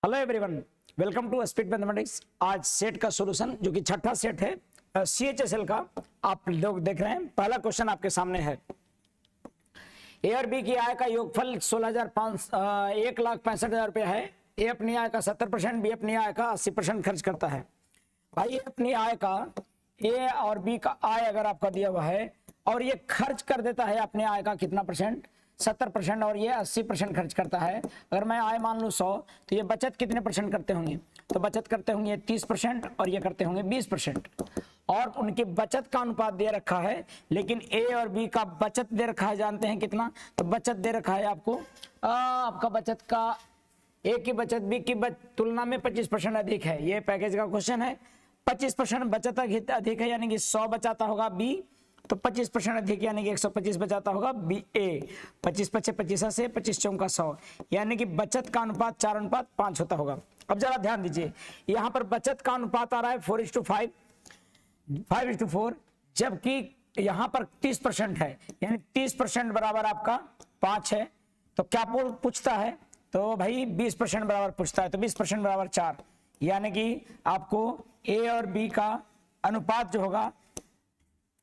Hello everyone, welcome to speed mathematics. आज set का solution जो कि छठा सेट है CHSL का आप लोग देख रहे हैं। पहला क्वेश्चन आपके सामने है, ए और बी की आय का योगफल 1,65,000 रुपया है। ए अपनी आय का 70%, बी अपनी आय का 80% खर्च करता है। भाई अपनी आय का, ए और बी का आय अगर आपका दिया हुआ है और ये खर्च कर देता है अपने आय का कितना परसेंट, 70%, और ये 80% खर्च करता है। अगर मैं आय मान लूँ 100, तो ये बचत कितने परसेंट करते होंगे? तो बचत करते होंगे 30% और ये करते होंगे 20%। और उनकी बचत का अनुपात दे रखा है, लेकिन ए और बी का बचत दे रखा है, जानते हैं कितना? तो बचत दे रखा है आपको, आपका बचत का, ए की बचत बी की तुलना में 25% अधिक है। ये पैकेज का क्वेश्चन है। 25% बचत अधिक है, यानी कि 100 बचाता होगा बी, तो 25% अधिक यानी कि 125 बचाता होगा बी ए। 25 पचे 25 से 25 चौका 100, यानी कि बचत का अनुपात 4:5 होता होगा। अब जरा ध्यान दीजिए, यहाँ पर बचत का अनुपात आ रहा है 4:5, 5:4, जबकि यहाँ पर 30% है, यानी 30% बराबर आपका 5 है। तो क्या पूछता है? तो भाई 20% बराबर पूछता है, तो 20% बराबर 4, यानी कि आपको ए और बी का अनुपात जो होगा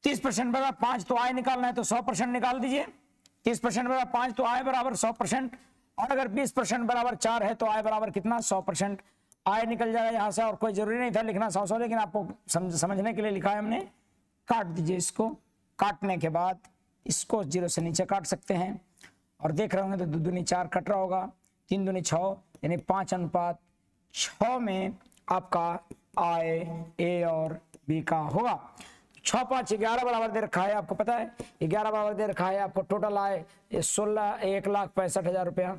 30% बराबर 5, तो आय निकालना है तो 100% निकाल दीजिए। 30% बराबर 5 तो आय बराबर 100%, और अगर 20% बराबर 4 है तो आय बराबर कितना? 100%। आय निकल जाएगा यहाँ से, और कोई जरूरी नहीं था लिखना 100, लेकिन आपको समझने के लिए लिखा है हमने। काट दीजिए इसको। काटने के बाद इसको 0 से नीचे काट सकते हैं, और देख रहे होंगे तो 2 दूनी 4 कट रहा होगा, 3 दूनी 6, यानी 5:6 में आपका आय ए और बी का होगा। 6, 5, 11 बराबर दे रखा है, आपको पता है 11 बराबर दे रखा है आपको। टोटल आय 1,65,000 रुपया।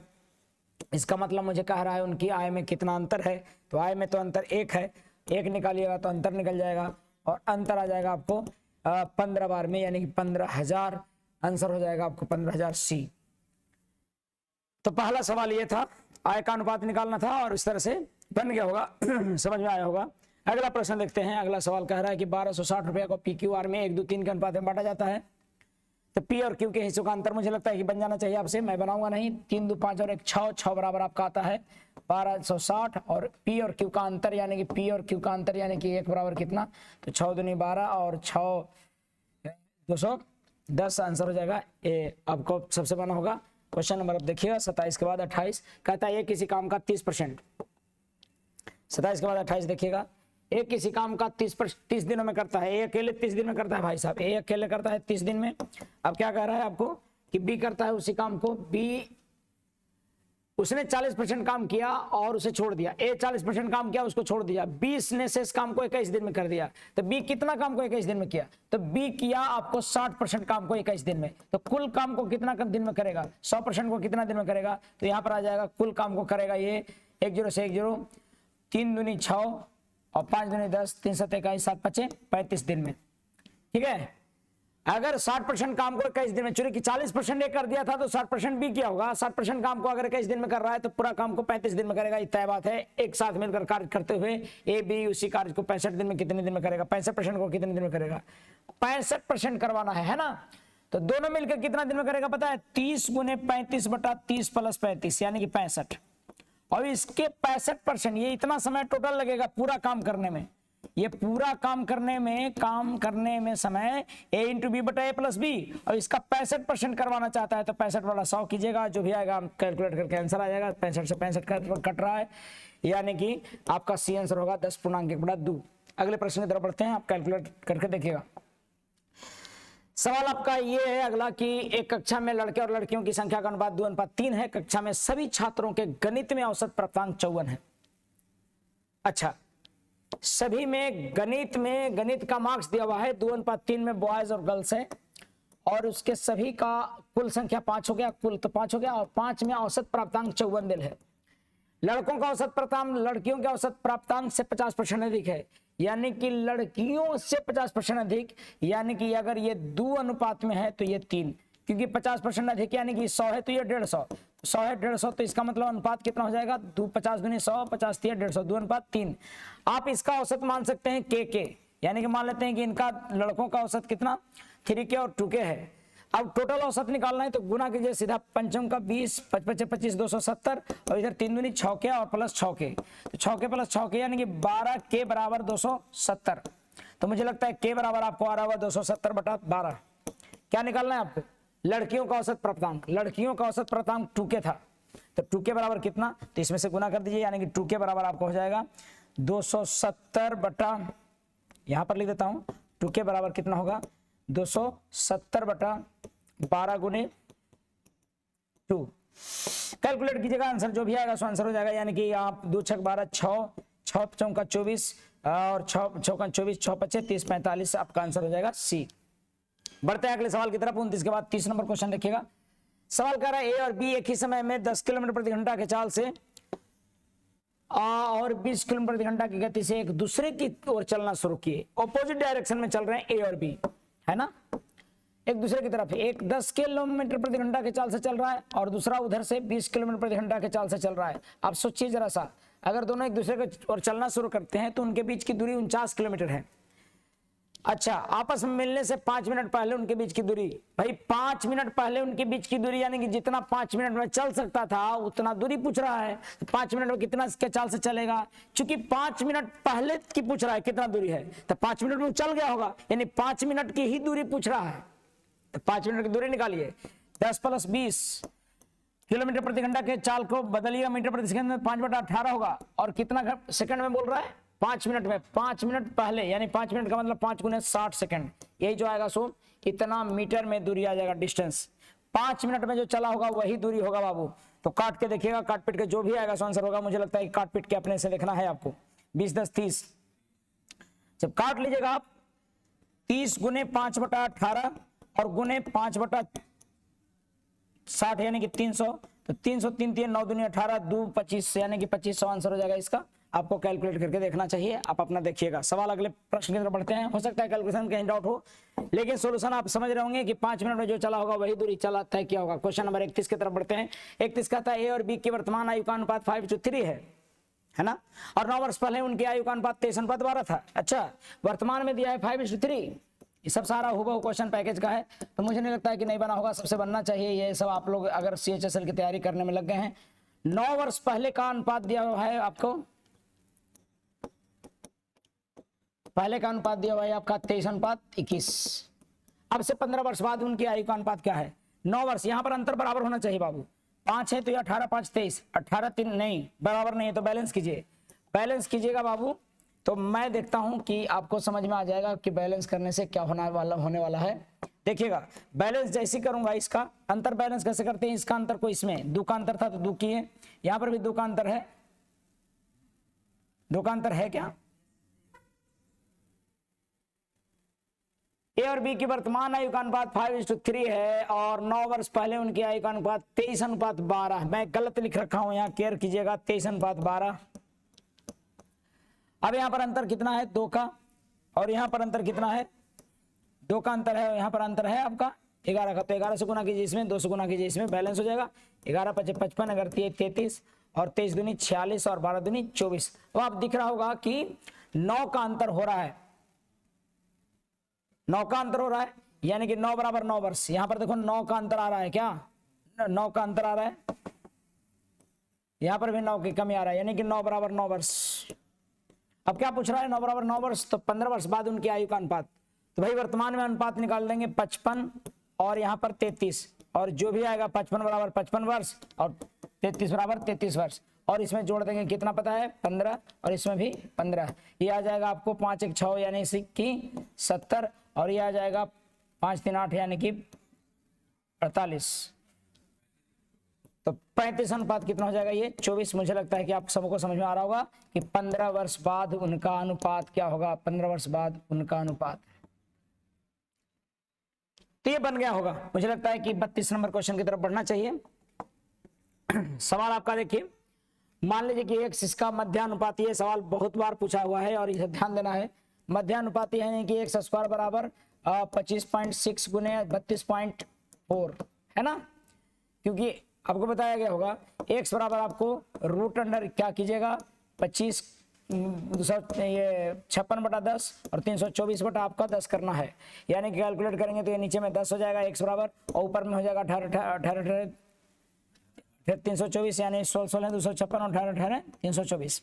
इसका मतलब मुझे कह रहा है उनकी आय में कितना अंतर है। तो आय में तो अंतर 1 है, 1 निकालिएगा तो अंतर निकल जाएगा, और अंतर आ जाएगा आपको 15 बार में, यानी कि 15,000। आंसर हो जाएगा आपको 15,000 सी। तो पहला सवाल ये था, आय का अनुपात निकालना था, और इस तरह से बन गया होगा। समझ में आया होगा। अगला प्रश्न देखते हैं। अगला सवाल कह रहा है कि 1260 रुपया को PQR में 1, 2, 3 के अनुपात में बांटा जाता है। तो P और Q के हिस्सों का अंतर मुझे लगता है कि बन जाना चाहिए आपसे, मैं बनाऊंगा नहीं। 3, 2, 5 और 1 6, 6 बराबर आपका आता है 1260, और P और Q का अंतर यानी कि P और Q का अंतर यानी कि 1 बराबर कितना? तो 6 दूनी 12 और 6 210। आंसर हो जाएगा ए। आपको सबसे बना होगा। क्वेश्चन नंबर अब देखिएगा 27 के बाद 28 कहता है, ये किसी काम का 30%। 27 के बाद 28 देखिएगा, एक किसी काम का 30 दिनों में करता है। ए अकेले 30 दिन में करता है भाई साहब, ए अकेले करता है 30 दिन में। अब क्या कह रहा है आपको कि बी करता है उसी काम को, बी उसने 40% काम किया और उसे छोड़ दिया। ए 40% काम किया, उसको छोड़ दिया। बी ने शेष काम को 21 दिन में कर दिया। तो बी कितना काम को 21 दिन में किया? तो बी किया आपको 60% काम को 21 दिन में। तो कुल काम को कितना दिन में करेगा? 100% को कितना दिन में करेगा? तो यहाँ पर आ जाएगा कुल काम को करेगा ये 10 से 10, 3 दूनी 6 और 5 दूनी 10, 3 7 21, 7 5 35 दिन में। ठीक है। अगर 60% काम को 21 दिन में, चूंकि कि 40% ये कर दिया था तो 60% भी किया होगा। 60% काम को अगर 21 दिन में कर रहा है तो पूरा काम को 35 दिन में करेगा। ये तय बात है। एक साथ मिलकर कार्य करते हुए ए बी उसी कार्य को 65 दिन में कितने दिन में करेगा? 65% को कितने दिन में करेगा? 65% करवाना है ना। तो दोनों मिलकर कितना दिन में करेगा पता है? 30 × 35 बटा 30 प्लस 35, यानी कि 65। और इसके 65%, ये इतना समय टोटल लगेगा पूरा काम करने में। ये पूरा काम करने में समय a × b बटा a प्लस बी, और इसका 65% करवाना चाहता है। तो 65 वाला 100 कीजिएगा, जो भी आएगा कैलकुलेट करके आंसर आ जाएगा। 65 से 65 कट रहा है, यानी कि आपका सी आंसर होगा 10.1/2। अगले प्रश्न की तरफ बढ़ते हैं, आप कैलकुलेट करके देखिएगा। सवाल आपका ये है अगला कि एक कक्षा में लड़के और लड़कियों की संख्या का अनुपात 2:3 है। कक्षा में सभी छात्रों के गणित में औसत प्राप्तांक 54 है। अच्छा, सभी में गणित का मार्क्स दिया हुआ है 2:3 में बॉयज और गर्ल्स है, और उसके सभी का कुल संख्या 5 हो गया, कुल तो 5 हो गया, और 5 में औसत प्राप्तांक 54 दिल है। लड़कों का औसत प्राप्तांक लड़कियों के औसत प्राप्तांक से 50% अधिक है, यानी कि लड़कियों से 50% अधिक, यानी कि अगर ये 2 अनुपात में है तो ये 3, क्योंकि 50% अधिक यानी कि 100 है तो ये 150, 100 है 150, तो इसका मतलब अनुपात कितना हो जाएगा? 50 दूनी 100, 50 3 150, 2:3। आप इसका औसत मान सकते हैं के, यानी कि मान लेते हैं कि इनका लड़कों का औसत कितना 3K और 2K है। अब टोटल औसत निकालना है तो गुना कीजिए सीधा, पंचम का 20, 25 25 270 और इधर 3 दूनी 6 के और प्लस 6 के, तो 6 के प्लस 6 के यानी कि 12 के बराबर 270। तो मुझे लगता है के बराबर आपको आ रहा होगा 270/12। क्या निकालना है आपको? लड़कियों का औसत प्राप्तांक। लड़कियों का औसत प्राप्तांक 2 के था, तो 2 के बराबर कितना, तो इसमें से गुना कर दीजिए, यानी कि 2 के बराबर आपको हो जाएगा 270 यहां पर लिख देता हूं, 2 के बराबर कितना होगा 270/12 गुने 2। कैलकुलेट कीजिएगा, आंसर जो भी आएगा सो आंसर हो जाएगा, यानी कि आप 2 छक 12, 6 चौका 24 और 6 चौका 24, 6 पचे 30 45 आपका आंसर हो जाएगा सी। बढ़ते हैं अगले सवाल की तरफ। 29 के बाद 30 नंबर क्वेश्चन देखिएगा। सवाल कर रहा है ए और बी एक ही समय में 10 किलोमीटर प्रति घंटा के चाल से और 20 किलोमीटर प्रति घंटा की गति से एक दूसरे की ओर चलना शुरू किए। ऑपोजिट डायरेक्शन में चल रहे हैं ए और बी, है ना, एक दूसरे की तरफ। एक 10 किलोमीटर प्रति घंटा के चाल से चल रहा है और दूसरा उधर से 20 किलोमीटर प्रति घंटा के चाल से चल रहा है। आप सोचिए जरा सा, अगर दोनों एक दूसरे की ओर चलना शुरू करते हैं तो उनके बीच की दूरी 49 किलोमीटर है। अच्छा, आपस में मिलने से 5 मिनट पहले उनके बीच की दूरी, भाई 5 मिनट पहले उनके बीच की दूरी, यानी कि जितना 5 मिनट में चल सकता था उतना दूरी पूछ रहा है। तो 5 मिनट में कितना के चाल से चलेगा? क्योंकि 5 मिनट पहले की पूछ रहा है कितना दूरी है, तो 5 मिनट में चल गया होगा, यानी 5 मिनट की ही दूरी पूछ रहा है। तो 5 मिनट की दूरी निकालिए, 10 + 20 किलोमीटर प्रति घंटा के चाल को बदलिएगा मीटर प्रति सेकंड में, 5/18 होगा। और कितना सेकंड में बोल रहा है? 5 मिनट में। 5 मिनट पहले, यानी 5 मिनट का मतलब 5 × 60 सेकंड, यही जो आएगा सो इतना मीटर में दूरी आ जाएगा, डिस्टेंस। 5 मिनट में जो चला होगा वही दूरी होगा बाबू। तो काट के देखिएगा, काट पीट के जो भी आएगा सो आंसर होगा। मुझे लगता है कि काट पीट के अपने से देखना है आपको। 20 10 30, जब काट लीजिएगा आप 30 × 5/18 और गुने 5/60 यानी कि 300, तो 300 3 3 9 दूनी 18 2 25 यानी कि 2500 आंसर हो जाएगा इसका। आपको कैलकुलेट करके देखना चाहिए, आप अपना देखिएगा। सवाल अगले प्रश्न की तरफ बढ़ते हैं। हो सकता है कैलकुलेशन कहीं डाउट हो, लेकिन सॉल्यूशन आप समझ रहे होंगे कि 5 मिनट में जो चला होगा वही दूरी चला तय किया होगा। क्वेश्चन नंबर 31 की तरफ बढ़ते हैं। 31 कहता है ए और बी की वर्तमान आयु का अनुपात 5:3 है ना, और 9 वर्ष पहले उनकी आयु का अनुपात 23:12 था। अच्छा, वर्तमान में दिया है 5:3। ये सब सारा हुबहू क्वेश्चन पैकेज का है, तो मुझे नहीं लगता है कि नहीं बना होगा, सबसे बनना चाहिए। ये सब आप लोग अगर CHSL की तैयारी करने में लग गए हैं। 9 वर्ष पहले का अनुपात दिया हुआ है आपको, पहले का अनुपात दिया हुआ है आपका 23:21। अब से 15 वर्ष बाद उनकी आयु का अनुपात क्या है? 9 वर्ष। यहां पर अंतर बराबर होना चाहिए बाबू। 5 है तो ये 18 5 23, 18 3 नहीं, बराबर नहीं है तो बैलेंस कीजिए, बैलेंस कीजिएगा बाबू। तो मैं देखता हूं कि आपको समझ में आ जाएगा कि बैलेंस करने से क्या होने वाला है। देखिएगा, बैलेंस जैसे करूंगा, इसका अंतर बैलेंस कैसे करते हैं? इसका अंतर को इसमें 2 का अंतर था तो 2 किए, यहां पर भी 2 का अंतर है। 2 का अंतर है क्या? ए और बी की वर्तमान आयु का अनुपात 5:3 है और 9 वर्ष पहले उनकी आयु का अनुपात 23:12। मैं गलत लिख रखा हूं, यहाँ केयर कीजिएगा, 23:12। अब यहां पर अंतर कितना है? 2 का, और यहां पर अंतर कितना है? 2 का अंतर है, यहां पर अंतर है आपका 11 का। तो 11 से गुना कीजिए इसमें, 2 से गुना कीजिए इसमें, बैलेंस हो जाएगा। 11 × 5 = 55, अगर 33 और 23 दूनी 46 और 12 दूनी 24। तो आप दिख रहा होगा कि 9 का अंतर हो रहा है, 9 का अंतर हो रहा है, यानी कि 9 = 9 वर्ष। यहां पर देखो 9 का अंतर आ रहा है, क्या 9 का अंतर आ रहा है? यहां पर भी 9 की कमी आ रहा है, यानी कि 9 = 9 वर्ष। अब क्या पूछ रहा है? 9 = 9 वर्ष, तो 15 वर्ष बाद उनकी आयु का अनुपात। तो भाई वर्तमान में अनुपात निकाल देंगे 55 और यहाँ पर 33, और जो भी आएगा 55 = 55 वर्ष और 33 = 33 वर्ष, और इसमें जोड़ देंगे कितना पता है? 15, और इसमें भी 15। ये आ जाएगा आपको 5 1 6 यानी कि 70, और ये आ जाएगा 5 3 8 यानी कि 48। तो 35 अनुपात कितना हो जाएगा? ये 24। मुझे लगता है कि आप सबको समझ में आ रहा होगा कि 15 वर्ष बाद उनका अनुपात क्या होगा। 15 वर्ष बाद उनका अनुपात, तो ये बन गया होगा। मुझे लगता है कि 32 नंबर क्वेश्चन की तरफ बढ़ना चाहिए। सवाल आपका देखिए, मान लीजिए कि x इसका मध्यानुपाती है। सवाल बहुत बार पूछा हुआ है और इसे ध्यान देना है। मध्यानुपाती है कि x² = 25.6 × 32.4 है ना, क्योंकि आपको बताया गया होगा x बराबर आपको √अंडर क्या कीजिएगा 25 ये 56/10 और 324 बटा आपका 10 करना है, यानी कि कैलकुलेट करेंगे तो ये नीचे में 10 हो जाएगा x बराबर और ऊपर में हो जाएगा 18 फिर 324 यानी 16 256 और 18 324।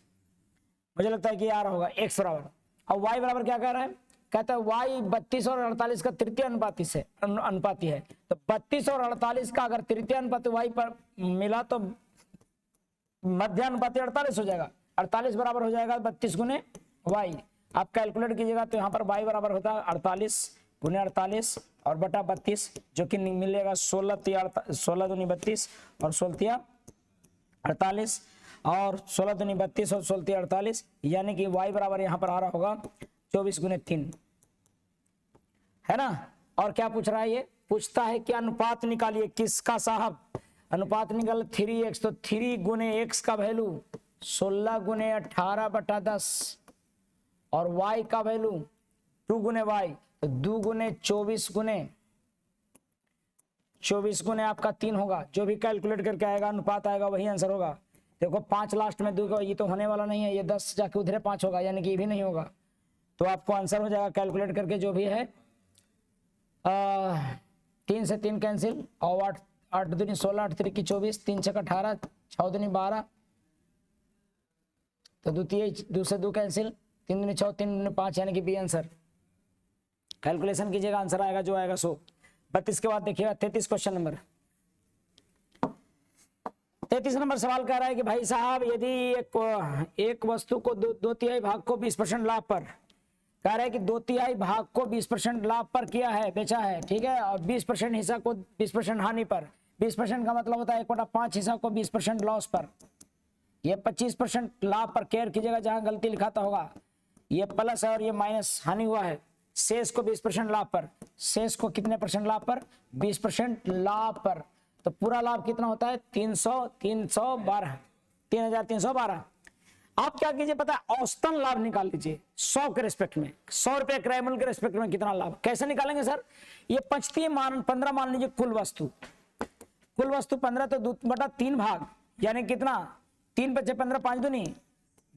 मुझे लगता है कि यार होगा x बराबर। और y बराबर क्या कह रहा है, कहता है y 32 और 48 का तृतीय अनुपाती है। तो 32 और 48 का अगर तृतीय अनुपाती y पर मिला तो मध्य अनुपाती 48 हो जाएगा। 48 बराबर हो जाएगा 32 गुने y। आप कैलकुलेट कीजिएगा तो यहाँ पर y बराबर होता है 48 गुने 48 और बटा 32, जो कि मिलेगा 16 दूनी 32 और 16 48 और 16 दूनी 32 और 16 48, यानी कि y बराबर यहाँ पर आ रहा होगा 24 गुने 3, है ना। और क्या पूछ रहा है, ये पूछता है कि अनुपात निकालिए किसका साहब, अनुपात निकाल 3x, तो 3 गुने x का वैल्यू 16 गुने 18/10 और y का वैल्यू 2 गुने y, तो 2 गुने 24 गुने आपका 3 होगा। जो भी कैलकुलेट करके आएगा अनुपात आएगा वही आंसर होगा। देखो 5 लास्ट में 2 का, ये तो होने वाला नहीं है, ये 10 जाके उधरे 5 होगा, यानी कि ये भी नहीं होगा। तो आपको आंसर हो जाएगा कैलकुलेट करके जो भी है 3 से 3 कैंसिल और 8 दूनी 16 8 3 की 24 3 6 18 6 दूनी 12, तो द्वितीय 2 से 2 कैंसिल 3 दूनी 6 3 दूनी 5, यानी कि बी आंसर। कैलकुलेशन कीजिएगा आंसर आएगा जो आएगा सो। 32 के बाद देखिएगा 33 क्वेश्चन नंबर। 33 नंबर सवाल कह रहा है कि भाई साहब यदि एक वस्तु को 2/3 भाग को 20% लाभ पर, कह रहा है कि 2/3 भाग को 20% लाभ पर किया है, बेचा है, ठीक है, और 20% हिस्सा को 20% हानि पर। 20% का मतलब होता है 1/5 हिस्सा को 20% लॉस पर। ये 25% लाभ पर केयर कीजिएगा, जहां गलती लिखाता होगा ये प्लस है और ये माइनस हानि हुआ है। शेष को 20% लाभ पर, शेष को कितने परसेंट लाभ पर, 20% लाभ पर। तो पूरा लाभ कितना होता है 312 3312। आप क्या कीजिए पता है, औसतन लाभ निकाल लीजिए 100 के रेस्पेक्ट में, 100 रुपए क्रयमूल्य के रेस्पेक्ट में कितना लाभ, कैसे निकालेंगे सर, ये 15 मान लीजिए कुल वस्तु 15, तो 2/3 भाग यानी कितना 3 बचे 15 5 दूनी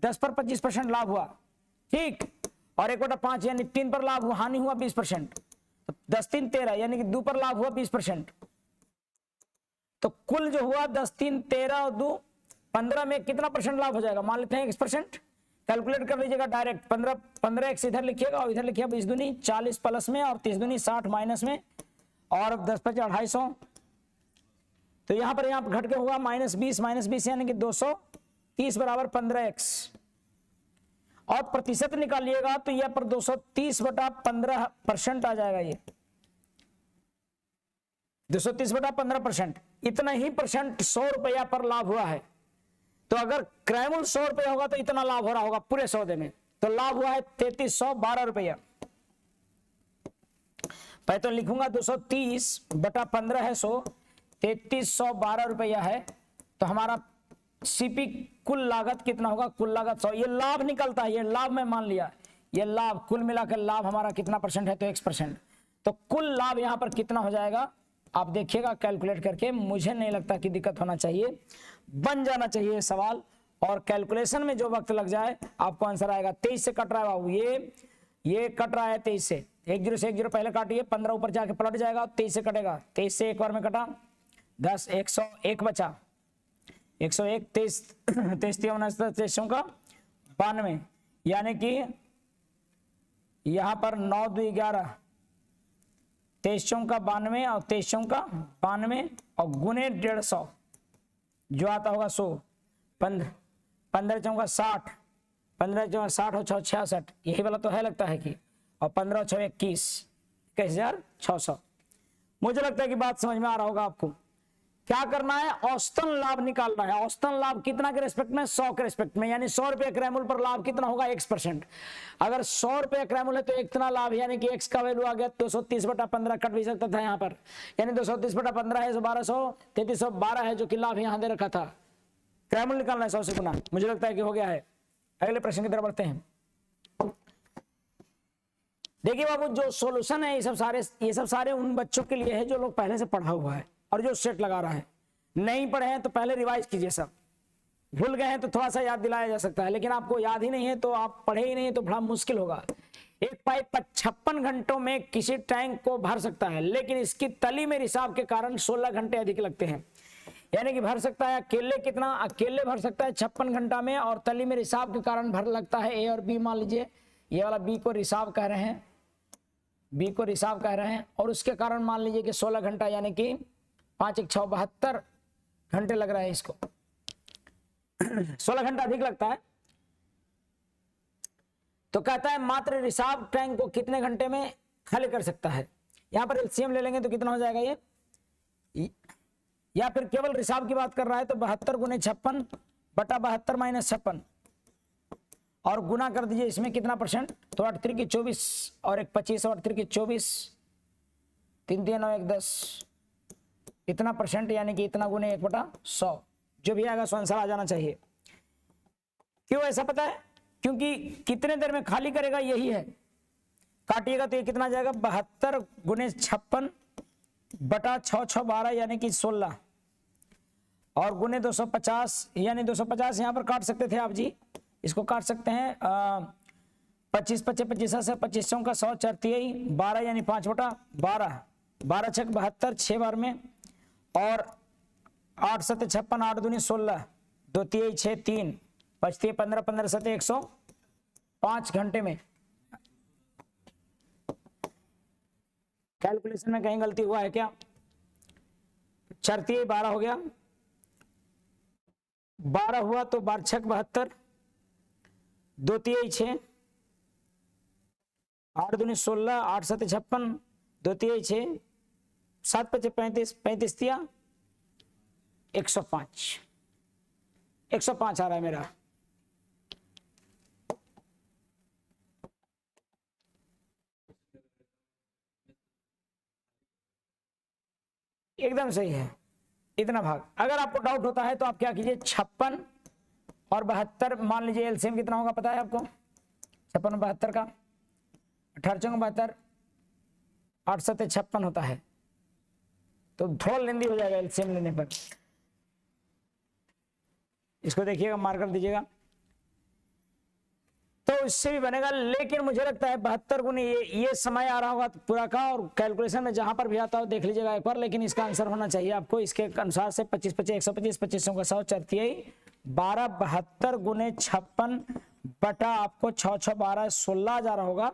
10 पर 25% लाभ हुआ, ठीक, और 1/5 यानी 3 पर लाभ हुआ, हानि हुआ 20%, तो 10 3 13 यानी कि 2 पर लाभ हुआ 20%। तो कुल जो हुआ 10 3 13 और 2 15 में कितना परसेंट लाभ हो जाएगा, मान लेते हैं x%। कैलकुलेट कर लीजिएगा डायरेक्ट, 15x इधर लिखिएगा और इधर लिखिएगा 20 दूनी 40 प्लस में और 30 दूनी 60 माइनस में और 10 5 250। तो यहाँ पर घट के होगा -20 यानी कि 230 बराबर 15x, और प्रतिशत निकालिएगा तो यह पर 230/15% आ जाएगा। ये 230/15%, इतना ही परसेंट 100 रुपया पर लाभ हुआ है। तो अगर क्रयमूल्य 100 रुपया होगा तो इतना लाभ हो रहा होगा पूरे सौदे में, तो लाभ हुआ है 3312 रुपया। पहले तो लिखूंगा 230/15 है 100, 3312 रुपया है। तो हमारा सीपी कुल लागत कितना होगा, कुल लागत 100। ये लाभ निकलता है, ये लाभ में मान लिया, ये लाभ कुल मिलाकर लाभ हमारा कितना परसेंट है, तो x%। तो कुल लाभ यहां पर कितना हो जाएगा आप देखिएगा कैलकुलेट करके। मुझे नहीं लगता कि दिक्कत होना चाहिए, बन जाना चाहिए सवाल, और कैलकुलेशन में जो वक्त लग जाए आपको आंसर आएगा। 23 से कट रहा है बाबू, ये कट रहा है 23 से, 1 0 से 1 0 पहले काटिए, 15 ऊपर जाके पलट जाएगा, 23 से कटेगा, 23 से एक बार में कटा 10 101 बचा 101 23 23 का 92, यानी कि यहां पर 9 2 11 23 का 92 और 23 का 92 और गुने 150 जो आता होगा 100, 15 चौका 60, 15 चौका 60 और 6 66, यही वाला तो है लगता है कि, और 15 6 21 21,600। मुझे लगता है कि बात समझ में आ रहा होगा आपको। क्या करना है, औसतन लाभ निकालना है। औसतन लाभ कितना के रेस्पेक्ट में, 100 के रेस्पेक्ट में, यानी 100 रुपये क्रयमूल्य पर लाभ कितना होगा x%। अगर 100 रुपये क्रयमूल्य है तो इतना लाभ, यानी कि x का वैल्यू आ गया 230/15, कट भी सकता था यहाँ पर, यानी 230/15 है 1200, 3312 है जो कि लाभ यहाँ दे रखा था। क्रयमूल्य निकालना है 100 से गुना। मुझे लगता है कि हो गया है। अगले प्रश्न की तरफ बढ़ते हैं। देखिए बाबू, जो सोल्यूशन है ये सब सारे उन बच्चों के लिए है जो लोग पहले से पढ़ा हुआ है और जो सेट लगा रहा है। नहीं पढ़े हैं तो पहले रिवाइज कीजिए सब, भूल गए हैं तो थोड़ा सा याद दिलाया जा सकता है, लेकिन आपको याद ही नहीं है तो आप पढ़े ही नहीं है तो बड़ा मुश्किल होगा। एक पाइप 56 घंटों में किसी टैंक को भर सकता है, लेकिन इसकी तली में रिसाव के कारण 16 घंटे अधिक लगते हैं। यानी कि भर सकता है अकेले कितना, अकेले भर सकता है 56 घंटा में, और तली में रिसाव के कारण भर लगता है ए और बी। मान लीजिए ये वाला बी को रिसाव कह रहे हैं, बी को रिसाव कह रहे हैं, और उसके कारण मान लीजिए कि 16 घंटा यानी कि 5 1 6 72 घंटे लग रहा है इसको 16 घंटा अधिक लगता है। तो कहता है मात्र रिसाव टैंक को कितने घंटे में खाली कर सकता है। यहां पर एलसीएम ले लेंगे तो कितना हो जाएगा ये, या फिर केवल रिसाव की बात कर रहा है तो 72 गुने 56 बटा 72 माइनस 56 और गुना कर दीजिए इसमें कितना परसेंट, तो 8 3 की 24 और 1 25 और 8 3 की 24 3 3 9 1 10 इतना परसेंट, यानी कि इतना गुने 1/100 जो भी आएगा सो आंसर आ जाना चाहिए। क्यों ऐसा पता है, क्योंकि कितने देर में खाली करेगा यही है। काटिएगा तो ये कितना जाएगा 72 गुने 56 बटा 6 6 12 यानी कि 16 और गुने 250 यानी 250 यहाँ पर काट सकते थे आप जी, इसको काट सकते हैं 25 25 25 से 25 का 100 चरती 12 यानी 5/12 12 6 72 6 बार में और 8 7 56 8 दूनी 16 2 3 6 3 बचती 15 15 7 105 घंटे में। कैलकुलेशन में कहीं गलती हुआ है क्या, चरती 12 हो गया, 12 हुआ तो 12 6 72 2 3 6 8 दूनी 16 8 7 56 2 3 6 7 5 35 35 दिया 105 105 आ रहा है मेरा। एकदम सही है इतना भाग। अगर आपको डाउट होता है तो आप क्या कीजिए 56 और 72 मान लीजिए एलसीएम कितना होगा पता है आपको, 56 और 72 का 18 72 8 7 56 होता है, तो थोड़ा लेंदी हो जाएगा एलसीएम लेने पर। इसको देखिएगा मार कर दीजिएगा तो इससे भी बनेगा, लेकिन मुझे लगता है 72 गुने ये समय आ रहा होगा पूरा का, और कैलकुलेशन में जहां पर भी आता हो देख लीजिएगा एक बार, लेकिन इसका आंसर होना चाहिए आपको इसके अनुसार से 25 25 125 25 का 100 चरती 12 72 गुने 56 बटा आपको 6 6 12 16 जा रहा होगा,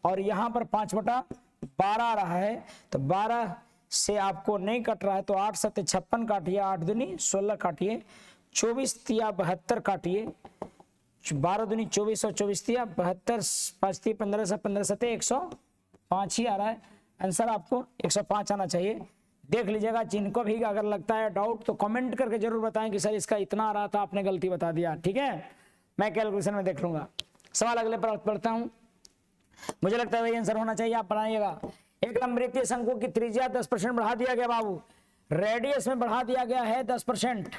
और यहाँ पर 5/12 आ रहा है, तो 12 से आपको नहीं कट रहा है तो 8 7 56 काटिए, 8 दूनी 16 काटिए, 24 तिया 72 काटिए, 12 दूनी 24 और 24 तिया 72 5 तिया 15 से 15 7 105 ही आ रहा है आंसर, आपको 105 आना चाहिए। देख लीजिएगा, जिनको भी अगर लगता है डाउट तो कमेंट करके जरूर बताएं कि सर इसका इतना आ रहा था आपने गलती बता दिया, ठीक है, मैं कैलकुलेशन में देख लूंगा। सवाल अगले पर पढ़ता हूं, मुझे लगता है वही आंसर होना चाहिए, आप बनाइएगा। एक लंबवृत्तीय शंकु की त्रिज्या 10% बढ़ा दिया गया बाबू, रेडियस में बढ़ा दिया गया है 10%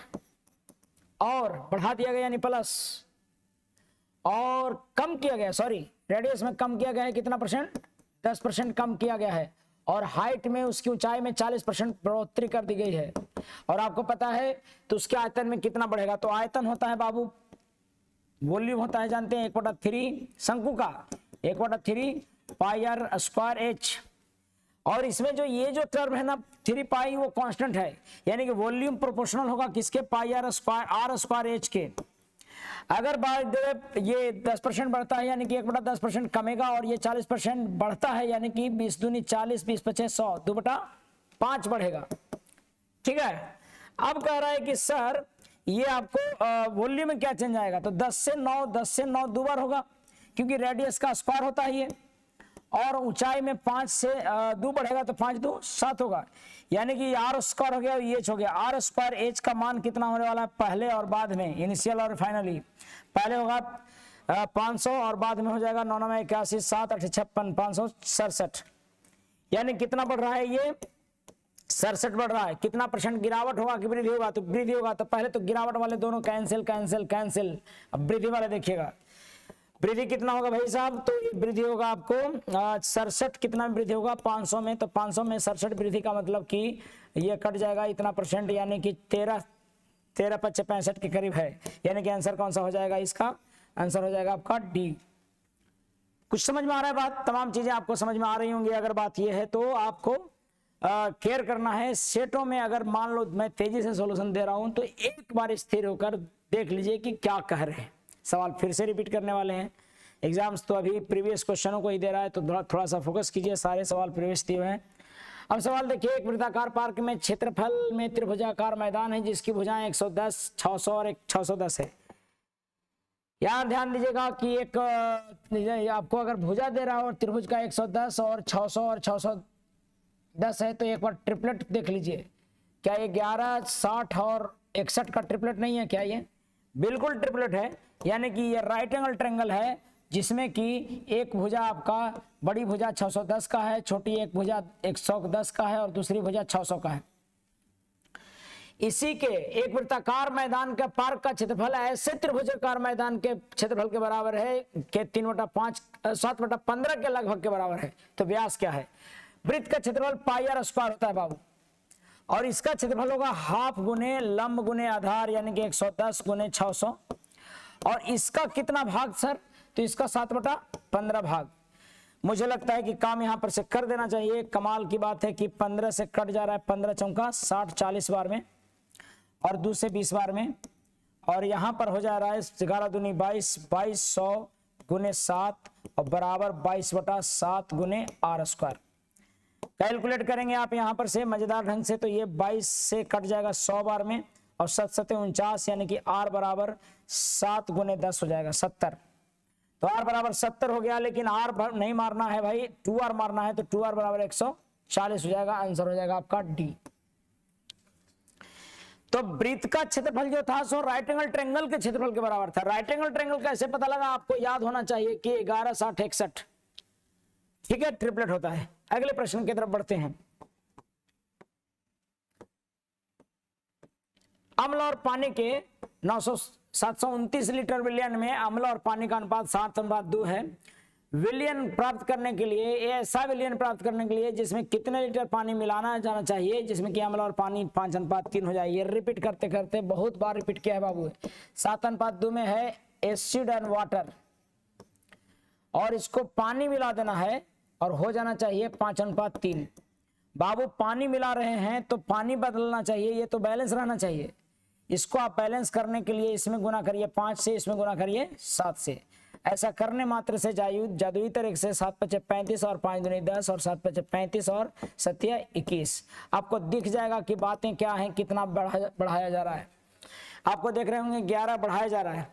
और बढ़ा दिया गया यानी प्लस, और कम किया गया, सॉरी रेडियस में कम किया गया है कितना परसेंट, 10% कम किया गया है, और हाइट में उसकी ऊंचाई में 40% बढ़ोतरी कर दी गई है, और आपको पता है तो उसके आयतन में कितना बढ़ेगा, तो आयतन होता है बाबू वॉल्यूम होता है जानते हैं 1/3 शंकु का 1/3 पाई आर स्क्वायर एच, और इसमें जो ये जो टर्म है ना 3 पाई वो कांस्टेंट है, यानी कि वॉल्यूम प्रोपोर्शनल होगा किसके, पाई आर स्क्वायर एच के। अगर ये 10% बढ़ता है यानी कि 1/10% कमेगा, और ये 40% बढ़ता है यानी कि 20 दूनी 40 20 25 100 2/5 बढ़ेगा, ठीक है। अब कह रहा है कि सर ये आपको वॉल्यूम में क्या चेंज आएगा, तो 10 से 9 दो बार होगा, क्योंकि रेडियस का स्क्वायर होता है ये, और ऊंचाई में 5 से 2 बढ़ेगा तो 5 2 7 होगा, यानी कि आर स्क्वायर हो गया एच हो गया। आर स्क्वायर एच का मान कितना होने वाला है पहले और बाद में, इनिशियल और फाइनली, पहले होगा 500 और बाद में हो जाएगा 9 9 81 7 8 56 567, यानी कितना बढ़ रहा है ये 67 बढ़ रहा है। कितना परसेंट गिरावट होगा कि वृद्धि होगा, तो वृद्धि होगा, तो पहले तो गिरावट वाले दोनों कैंसिल कैंसिल कैंसिल, अब वृद्धि वाले देखिएगा वृद्धि कितना होगा भाई साहब, तो वृद्धि होगा आपको 67, कितना में वृद्धि होगा 500 में, तो 500 में 67 वृद्धि का मतलब कि ये कट जाएगा इतना परसेंट, यानी कि 13 13 × 5 = 65 के करीब है, यानी कि आंसर कौन सा हो जाएगा, इसका आंसर हो जाएगा आपका डी। कुछ समझ में आ रहा है बात? तमाम चीजें आपको समझ में आ रही होंगी। अगर बात यह है तो आपको केयर करना है। सेटों में अगर मान लो मैं तेजी से सॉल्यूशन दे रहा हूं तो एक बार स्थिर होकर देख लीजिए कि क्या कह रहे हैं। सवाल फिर से रिपीट करने वाले हैं। एग्जाम्स तो अभी प्रीवियस क्वेश्चनों को ही दे रहा है, तो थोड़ा सा फोकस कीजिए, सारे सवाल प्रीवियस दिए हुए हैं। अब सवाल देखिए, एक वृत्ताकार पार्क में क्षेत्रफल में त्रिभुजाकार मैदान है जिसकी भुजाएं 110, 600 और 610 है। यार ध्यान दीजिएगा कि एक आपको अगर भुजा दे रहा हो और त्रिभुज का 110 और 600 और 610 है तो एक बार ट्रिपलेट देख लीजिए। क्या ये 11, 60 और 61 का ट्रिपलेट नहीं है क्या? ये बिल्कुल ट्रिपलेट है, यानी कि ये राइट एंगल ट्रायंगल है जिसमें कि एक भुजा आपका बड़ी भुजा 610 का है, छोटी एक भुजा 110 का है और दूसरी भुजा 600 का है। इसी के एक वृत्ताकार मैदान का पार्क का क्षेत्रफल ऐसे त्रिभुजाकार मैदान के क्षेत्रफल के बराबर है कि 3/5 7/15 के लगभग के बराबर है। तो व्यास क्या है? वृत्त का क्षेत्रफल πr² होता है बाबू, और इसका क्षेत्रफल होगा हाफ गुने लंब गुने आधार, यानी कि 110 गुने 600। और इसका कितना भाग सर? तो इसका 7/15 भाग। मुझे लगता है कि काम यहां पर से कर देना चाहिए। कमाल की बात है कि 15 से कट जा रहा है, 15 चौका 60, 40 बार में और 2 से 20 बार में, और यहां पर हो जा रहा है 11 दूनी 22, 2200 गुने 7 और बराबर 22/7 गुने r²। कैलकुलेट करेंगे आप यहां पर से मजेदार ढंग से, तो ये 22 से कट जाएगा 100 बार में और 7 7 49, यानी कि r बराबर 7 गुने 10 हो जाएगा 70। तो r बराबर 70 हो गया, लेकिन r नहीं मारना है भाई, 2r मारना है, तो 2r बराबर 140 हो जाएगा। आंसर हो जाएगा आपका डी। तो वृत्त का क्षेत्रफल जो था सो राइट एंगल ट्रायंगल के क्षेत्रफल के बराबर था। राइट एंगल ट्रायंगल कैसे पता लगा? आपको याद होना चाहिए कि 11, 60, 61, ठीक है, ट्रिपलेट होता है। अगले प्रश्न की तरफ बढ़ते हैं। अम्ल और पानी के 729 लीटर विलियन में अम्ल और पानी का अनुपात 7:2 है। विलियन प्राप्त करने के लिए, ऐसा विलियन प्राप्त करने के लिए जिसमें कितने लीटर पानी मिलाना जाना चाहिए जिसमें कि अम्ल और पानी 5:3 हो जाए। ये रिपीट करते करते बहुत बार रिपीट किया है बाबू। 7:2 में है एसिड एंड वाटर, और इसको पानी मिला देना है और हो जाना चाहिए 5:3। बाबू पानी मिला रहे हैं तो पानी बदलना चाहिए, ये तो बैलेंस रहना चाहिए। इसको आप बैलेंस करने के लिए इसमें गुना करिए 5 से, इसमें गुना करिए 7 से। ऐसा करने मात्र से जादुई तरीके से 7×5 = 35 और 5×2 = 10 और 7×5 = 35 और 7 × 21 आपको दिख जाएगा कि बातें क्या हैं, कितना बढ़ाया जा रहा है। आपको देख रहे होंगे 11 बढ़ाया जा रहा है,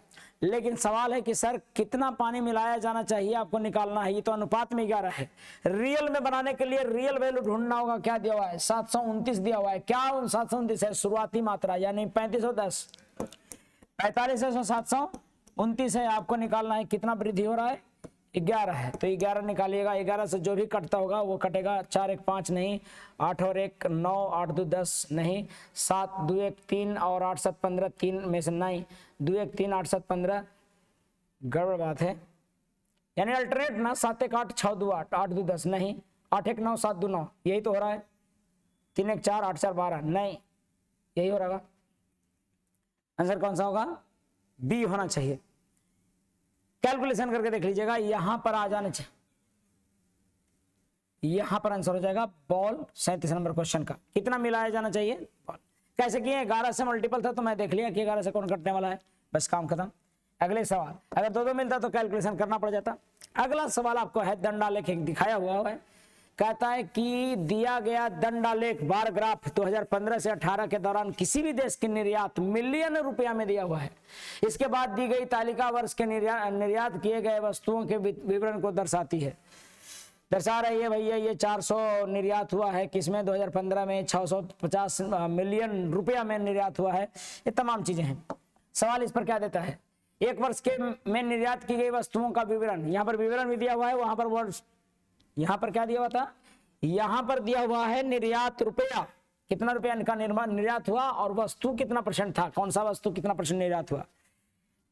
लेकिन सवाल है कि सर कितना पानी मिलाया जाना चाहिए आपको निकालना है। ये तो अनुपात में 11 है। रियल में बनाने के लिए रियल वैल्यू ढूंढना होगा। क्या दिया हुआ है? 729 दिया हुआ है। क्या 729 है? शुरुआती मात्रा, यानी 3510, 4500 729 है। आपको निकालना है कितना वृद्धि हो रहा है? 11 है, तो 11 निकालिएगा। 11 से जो भी कटता होगा वो कटेगा। 4 1 5 नहीं, 8 और 1 9, 8 2 10 नहीं, 7 2 1 3 और 8 7 15, 3 में से नहीं, 2 1 3 8 7 15, गड़बड़ बात है। यानी अल्टरनेट ना, 7 1 8 6 2 8, 8 2 10 नहीं, 8 1 9 7 2 9, यही तो हो रहा है। 3 1 4 8 4 12 नहीं, यही हो रहा है। आंसर कौन सा होगा? बी होना चाहिए। कैलकुलेशन करके देख लीजिएगा, यहां पर आ जाने चाहिए, यहां पर आंसर हो जाएगा बॉल। 37 नंबर क्वेश्चन का कितना मिलाया जाना चाहिए? बॉल। कैसे किए? 11 से मल्टीपल था तो मैं देख लिया कि 11 से कौन कटने वाला है, बस काम खत्म। अगले सवाल, अगर दो मिलता तो कैलकुलेशन करना पड़ जाता। अगला सवाल आपको है दंडालेख, दिखाया हुआ है। कहता है कि दिया गया दंडालेख बार ग्राफ 2015 से 18 के दौरान किसी भी देश के निर्यात मिलियन रुपया में दिया हुआ है। इसके बाद दी गई तालिका वर्ष के निर्यात किए गए वस्तुओं के विवरण को दर्शाती है। दर्शा रही है भैया, ये 400 निर्यात हुआ है, किसमें? 2015 में 650 मिलियन रुपया में निर्यात हुआ है। ये तमाम चीजें हैं। सवाल इस पर क्या देता है? एक वर्ष के में निर्यात की गई वस्तुओं का विवरण, यहाँ पर विवरण भी दिया हुआ है, वहां पर वर्ष, यहाँ पर क्या दिया हुआ था? यहाँ पर दिया हुआ है निर्यात रुपया, कितना रुपया का निर्यात हुआ और वस्तु कितना % था, कौन सा वस्तु कितना % निर्यात हुआ।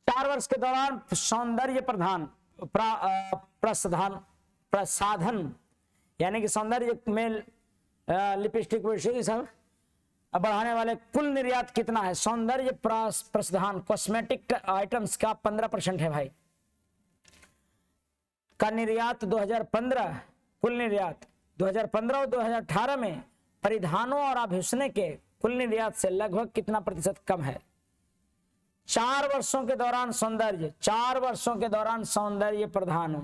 4 वर्ष के दौरान सौंदर्य प्रसाधन, यानी कि सौंदर्य में लिपस्टिक सब अब बढ़ाने वाले कुल निर्यात कितना है? सौंदर्य प्रसाधन कॉस्मेटिक आइटम्स का 15% है भाई का निर्यात 2015। कुल निर्यात 2015 और 2018 में परिधानों और आभूषण के कुल निर्यात से लगभग कितना प्रतिशत कम है? 4 वर्षों के दौरान सौंदर्य, 4 वर्षों के दौरान सौंदर्य प्रधानों,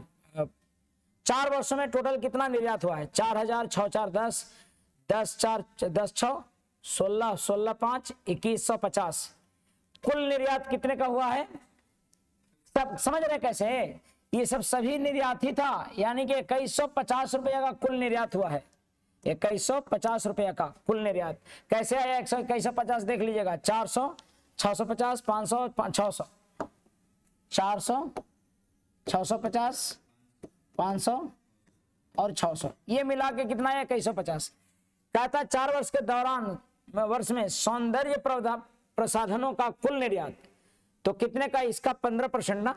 4 वर्षों में टोटल कितना निर्यात हुआ है? 4000, 6 4 10, 10 4 10 6 16, 16 5 2150। कुल निर्यात कितने का हुआ है? सब समझ रहे कैसे? ये सब सभी निर्यात ही था, यानी कि 2150 रुपया का कुल निर्यात हुआ है। 2150 रुपया का कुल निर्यात कैसे आया? 2150 देख लीजिएगा, 400, 650, 500, 600, 400, 650, 500 और 600, ये मिला के कितना है? 2150। कहता है 4 वर्ष के दौरान वर्ष में सौंदर्य प्रसाधनों का कुल निर्यात तो कितने का? इसका 15% ना।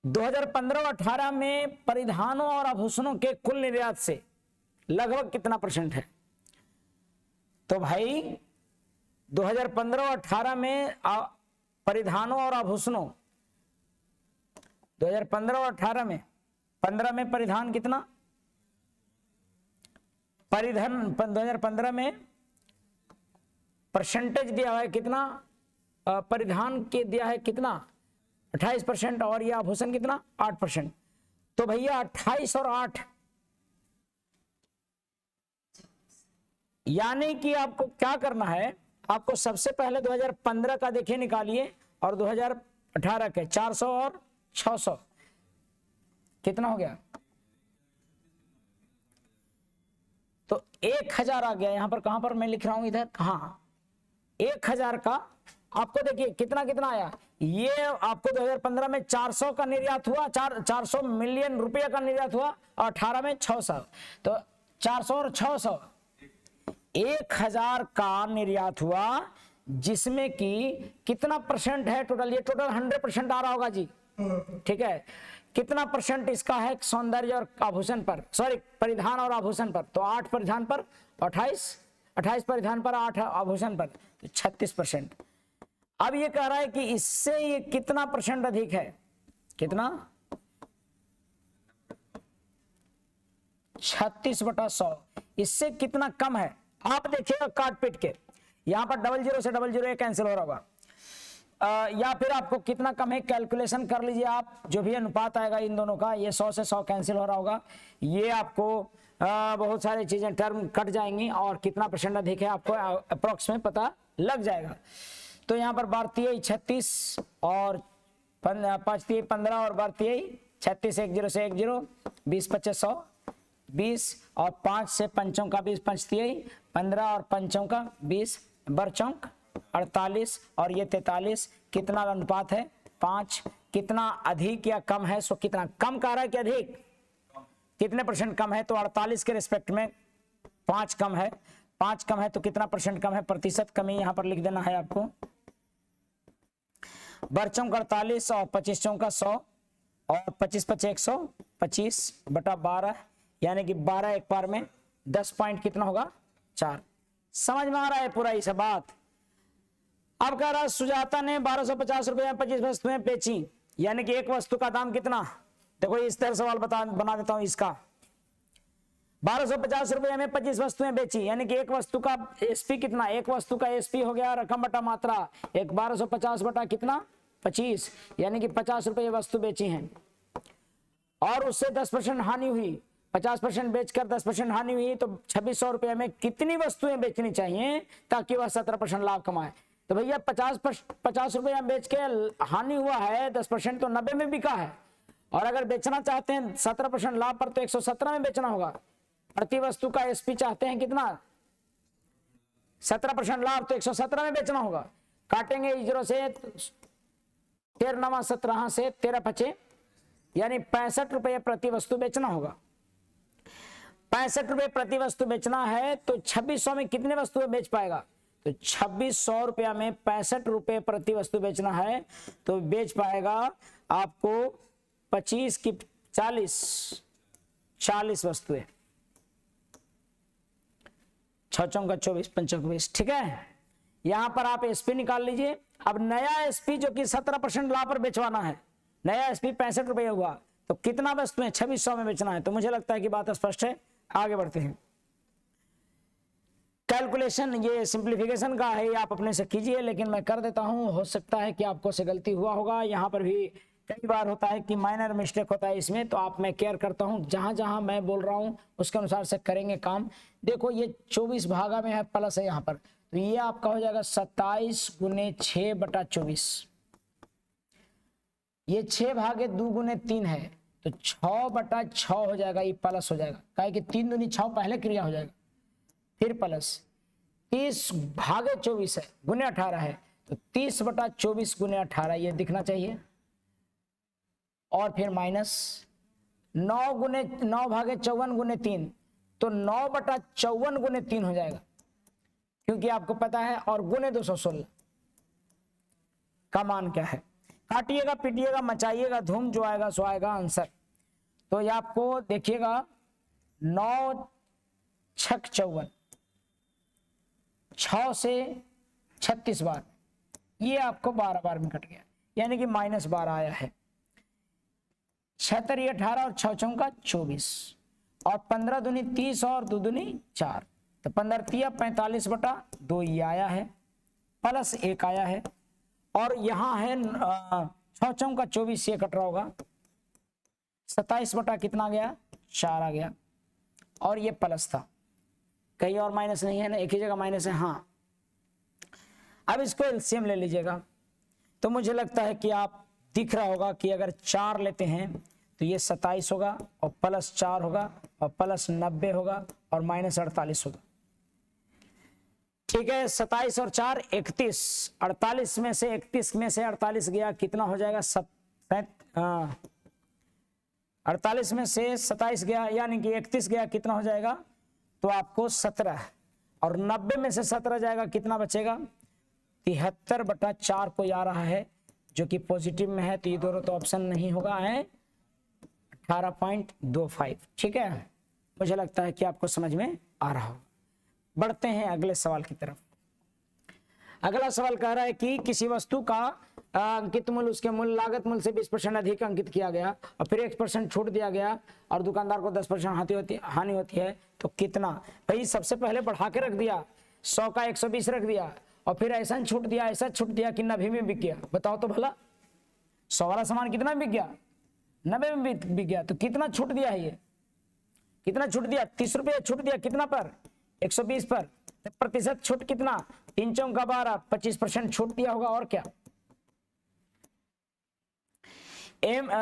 2015-18 में परिधानों और आभूषणों के कुल निर्यात से लगभग कितना % है? तो भाई 2015-18 में परिधानों और आभूषणों, 2015 और 18 में, 15 में परिधान कितना? परिधान 2015 में परसेंटेज दिया है कितना? परिधान के दिया है कितना? 28% और यह आभूषण कितना? 8%। तो भैया 28 और 8, यानी कि आपको क्या करना है? आपको सबसे पहले 2015 का देखिए निकालिए और 2018 के 400 और 600 कितना हो गया? तो 1000 आ गया। यहां पर कहां पर मैं लिख रहा हूं? इधर। हाँ, 1000 का आपको देखिए कितना कितना आया। ये आपको 2015 में 400 का निर्यात हुआ, 400 मिलियन रुपया का निर्यात हुआ, और 18 में 600। तो 400 और 600, 1000 का निर्यात हुआ, जिसमें कि कितना % है टोटल? ये टोटल 100% आ रहा होगा जी, ठीक है। कितना % इसका है सौंदर्य और आभूषण पर, सॉरी परिधान और आभूषण पर? तो 8 परिधान पर, 28 परिधान पर, 8 आभूषण पर, तो 36%। अब ये कह रहा है कि इससे ये कितना % अधिक है? कितना? 36/100। इससे कितना कम है? आप देखिएगा काट पीट के, यहां पर 00 से 00 कैंसिल हो रहा होगा, या फिर आपको कितना कम है कैलकुलेशन कर लीजिए आप, जो भी अनुपात आएगा इन दोनों का, ये 100 से 100 कैंसिल हो रहा होगा। ये आपको बहुत सारी चीजें टर्म कट जाएंगी और कितना % अधिक है आपको अप्रोक्स में पता लग जाएगा। तो यहाँ पर भारतीय 36 और 5 15 और भारतीय 36, 10 से 10, 20 25 100, 20 और 5 से 5 का 20, 5 15 और 5 का 20, बरचौक 48 और ये 43। कितना अनुपात है? 5। कितना अधिक या कम है? सो कितना कम कह रहा है कि अधिक? कितने % कम है? तो 48 के रिस्पेक्ट में 5 कम है। 5 कम है तो कितना % कम है? प्रतिशत कमी यहां पर लिख देना है आपको। बरचौक 48 और 25 चौका 100 और 25 5 100, 25/12, यानी कि 12 एक बार में 10 पॉइंट कितना होगा? 4। समझ में आ रहा है पूरा ये सब बात? अब कह रहा सुजाता ने 1250 रुपए में 25 वस्तुएं बेची, यानी कि एक वस्तु का दाम कितना? देखो इस तरह सवाल बना देता हूं इसका। 1250 रुपए में 25 वस्तुएं बेची, यानी कि एक वस्तु का एसपी कितना? एक वस्तु का एसपी हो गया रकम बटा मात्रा, एक 1250 बटा कितना? 25, यानी कि 50 रुपए वस्तु बेची हैं और उससे 10% हानि हुई। 50% बेचकर 10% हानि हुई, तो 2600 रुपए में कितनी वस्तुएं बेचनी चाहिए ताकि वह 17% लाभ कमाए? तो भैया 50 रुपए में बेच के हानि हुआ है 10%, तो 90 में बिका है। और अगर बेचना चाहते हैं 17% लाभ पर, तो 117 में बेचना होगा। प्रति वस्तु का एसपी चाहते हैं कितना? 17% लाभ, तो 117 में बेचना होगा। काटेंगे 0 से 13 17 से 13 5, यानी 65 रुपए प्रति वस्तु बेचना होगा। 65 रुपए प्रति वस्तु बेचना है, तो 2600 में कितने वस्तुएं बेच पाएगा? तो 2600 रुपया में 65 रुपए प्रति वस्तु बेचना है, तो बेच पाएगा आपको 25 की 40 वस्तुएं। 6 चौका 24, 5 चौका 20, ठीक है। यहां पर आप एसपी निकाल लीजिए। अब नया एसपी जो कि 17% लाभ पर बेचवाना है, नया एसपी 65 रुपये हुआ, तो कितना वस्तु है 2600 में बेचना है। तो मुझे लगता है कि बात स्पष्ट है, आगे बढ़ते हैं। कैलकुलेशन ये सिंप्लीफिकेशन का है, ये आप अपने से कीजिए, लेकिन मैं कर देता हूं, हो सकता है कि आपको से गलती हुआ होगा। यहाँ पर भी कई बार होता है कि माइनर मिस्टेक होता है इसमें, तो आप मैं केयर करता हूं, जहां जहां मैं बोल रहा हूं उसके अनुसार से करेंगे काम। देखो ये 24 भागा में है, प्लस है यहाँ पर, तो ये आपका हो जाएगा 27 गुने 6/24। ये 6 भागे 2 गुने 3 है, तो 6/6 हो जाएगा, ये प्लस हो जाएगा, काहे कि 3 दूनी 6 पहले क्रिया हो जाएगा, फिर प्लस 30 भागे 24 है, गुने 18 है, तो 30/24 गुने 18 ये दिखना चाहिए, और फिर माइनस 9 भागे 54 गुने 3, तो 9/54 गुने 3 हो जाएगा, क्योंकि आपको पता है, और गुने 216 का मान क्या है। काटिएगा पीटिएगा मचाइएगा धूम, जो आएगा सो आएगा आंसर। तो ये आपको देखिएगा 9 छक 54, 6 से 36 बार, ये आपको 12 बार में कट गया, यानी कि -12 आया है। 76 18 और 6 चौका 24, और 15 दूनी 30 और 2 दूनी 4, तो 15 45/2 ये आया है, प्लस 1 आया है, और यहाँ है 6 चौका 24, ये कट रहा होगा, 27 बटा कितना गया 4 आ गया, और ये प्लस था, कहीं और माइनस नहीं है ना, एक ही जगह माइनस है। हाँ, अब इसको एलसीएम ले लीजिएगा, तो मुझे लगता है कि आप दिख रहा होगा कि अगर 4 लेते हैं तो ये 27 होगा, और प्लस 4 होगा, और प्लस 90 होगा, और माइनस 48 होगा, ठीक है। 27 और 4 31, 48 में से 31 में से 48 गया, कितना हो जाएगा 48 में से 27 गया, यानी कि 31 गया, कितना हो जाएगा, तो आपको 17, और 90 में से 17 जाएगा, कितना बचेगा 73/4 को आ रहा है, जो कि पॉजिटिव में है, तो ये दोनों तो ऑप्शन नहीं होगा, है 18.25, ठीक है। मुझे लगता है कि आपको समझ में आ रहा हो। बढ़ते हैं अगले सवाल की तरफ। अगला सवाल कह रहा है कि किसी वस्तु का अंकित मूल्य उसके मूल्य लागत मूल्य से 20% अधिक अंकित किया गया, और फिर 1% छूट दिया गया, और दुकानदार को 10% हानि होती है, तो कितना। भाई सबसे पहले बढ़ा के रख दिया, 100 का 120 रख दिया, और फिर ऐसा छूट दिया, ऐसा छूट दिया कि 90 में बिक गया। बताओ तो भला, 100 वाला सामान कितना बिक गया, 90 में बिक गया, तो कितना छूट दिया है, ये कितना छूट दिया, 30 रुपये छूट दिया, कितना पर 120 पर, तो प्रतिशत छूट कितना, 3 चौका 12, 25% छूट दिया होगा, और क्या।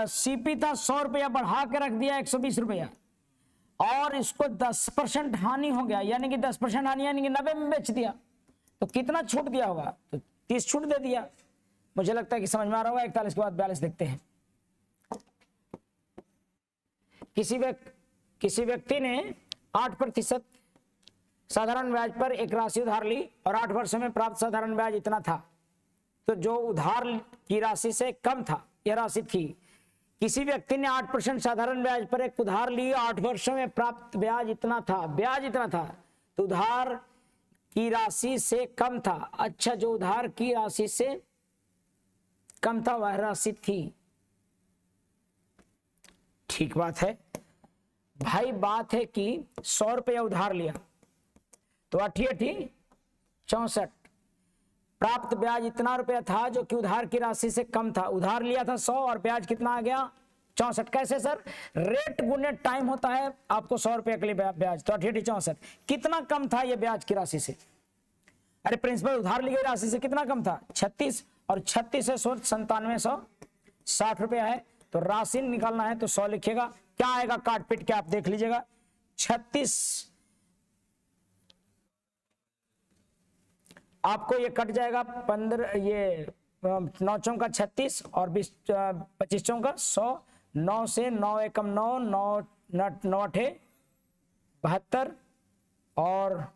सीपी था 100 रुपया, बढ़ा के रख दिया 120 रुपया, और इसको 10% हानि हो गया, यानी कि 10% हानि, यानी कि 90 में बेच दिया, तो कितना छूट दिया होगा, तो 30 छूट दे दिया। मुझे लगता है कि समझ में आ रहा होगा। 41 के बाद 42 देखते हैं। किसी व्यक्ति ने 8% साधारण ब्याज पर एक राशि उधार ली, और 8 वर्षों में प्राप्त साधारण ब्याज इतना था, तो जो उधार की राशि से कम था, यह राशि थी। किसी व्यक्ति ने 8% साधारण ब्याज पर एक उधार ली, 8 वर्षों में प्राप्त ब्याज इतना था, तो उधार की राशि से कम था। अच्छा, जो उधार की राशि से कम था वह राशि थी, ठीक बात है भाई। बात है कि 100 रुपया उधार लिया, तो 8 64, प्राप्त ब्याज इतना रुपया था जो कि उधार की राशि से कम था। उधार लिया था 100, और ब्याज कितना आ गया 64। कैसे सर, रेट गुने टाइम होता है आपको 100 रुपया के लिए ब्याज, तो 8 64, कितना कम था ये ब्याज की राशि से। अरे प्रिंसिपल, उधार ली गई राशि से कितना कम था 36, और 36 से 9760 रुपया है, तो राशि निकालना है, तो 100 लिखिएगा, क्या आएगा काट पीट के आप देख लीजिएगा। 36 आपको ये कट जाएगा 15, ये 9 चौका 36, और 25 चौका 100, 9 से 9 एकम 9, 9 8 72, और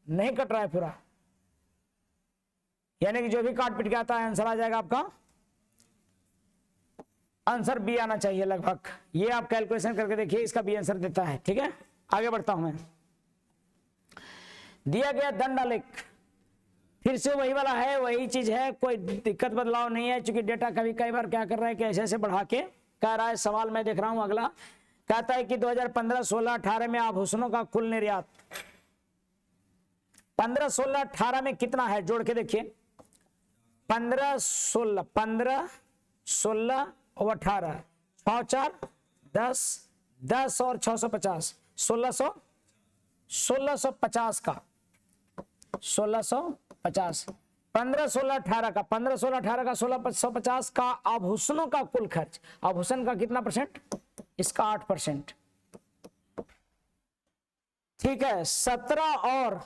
नहीं कट रहा है पूरा, यानी कि जो भी काट पीट के आता है आंसर आ जाएगा आपका, आंसर बी आना चाहिए लगभग। ये आप कैलकुलेशन करके देखिए, इसका बी आंसर देता है, ठीक है। आगे बढ़ता हूं मैं। दिया गया दंड आलेख फिर से वही वाला है, वही चीज है, कोई दिक्कत बदलाव नहीं है, क्योंकि डेटा कभी कई बार क्या कर रहा है कि ऐसे ऐसे बढ़ा के कह रहा है। सवाल मैं देख रहा हूं अगला, कहता है कि 2015, 16, 18 में आभूषणों का कुल निर्यात 15, 16, 18 में कितना है, जोड़ के देखिए। 15, 16 और 18, 6, 4, 10, 10 और 650, 1650 का 1650, 15, 16, 18 का 15, 16, 18 का 1650 का आभूषणों का कुल खर्च, आभूषण का कितना परसेंट, इसका 8%। ठीक है, 17 और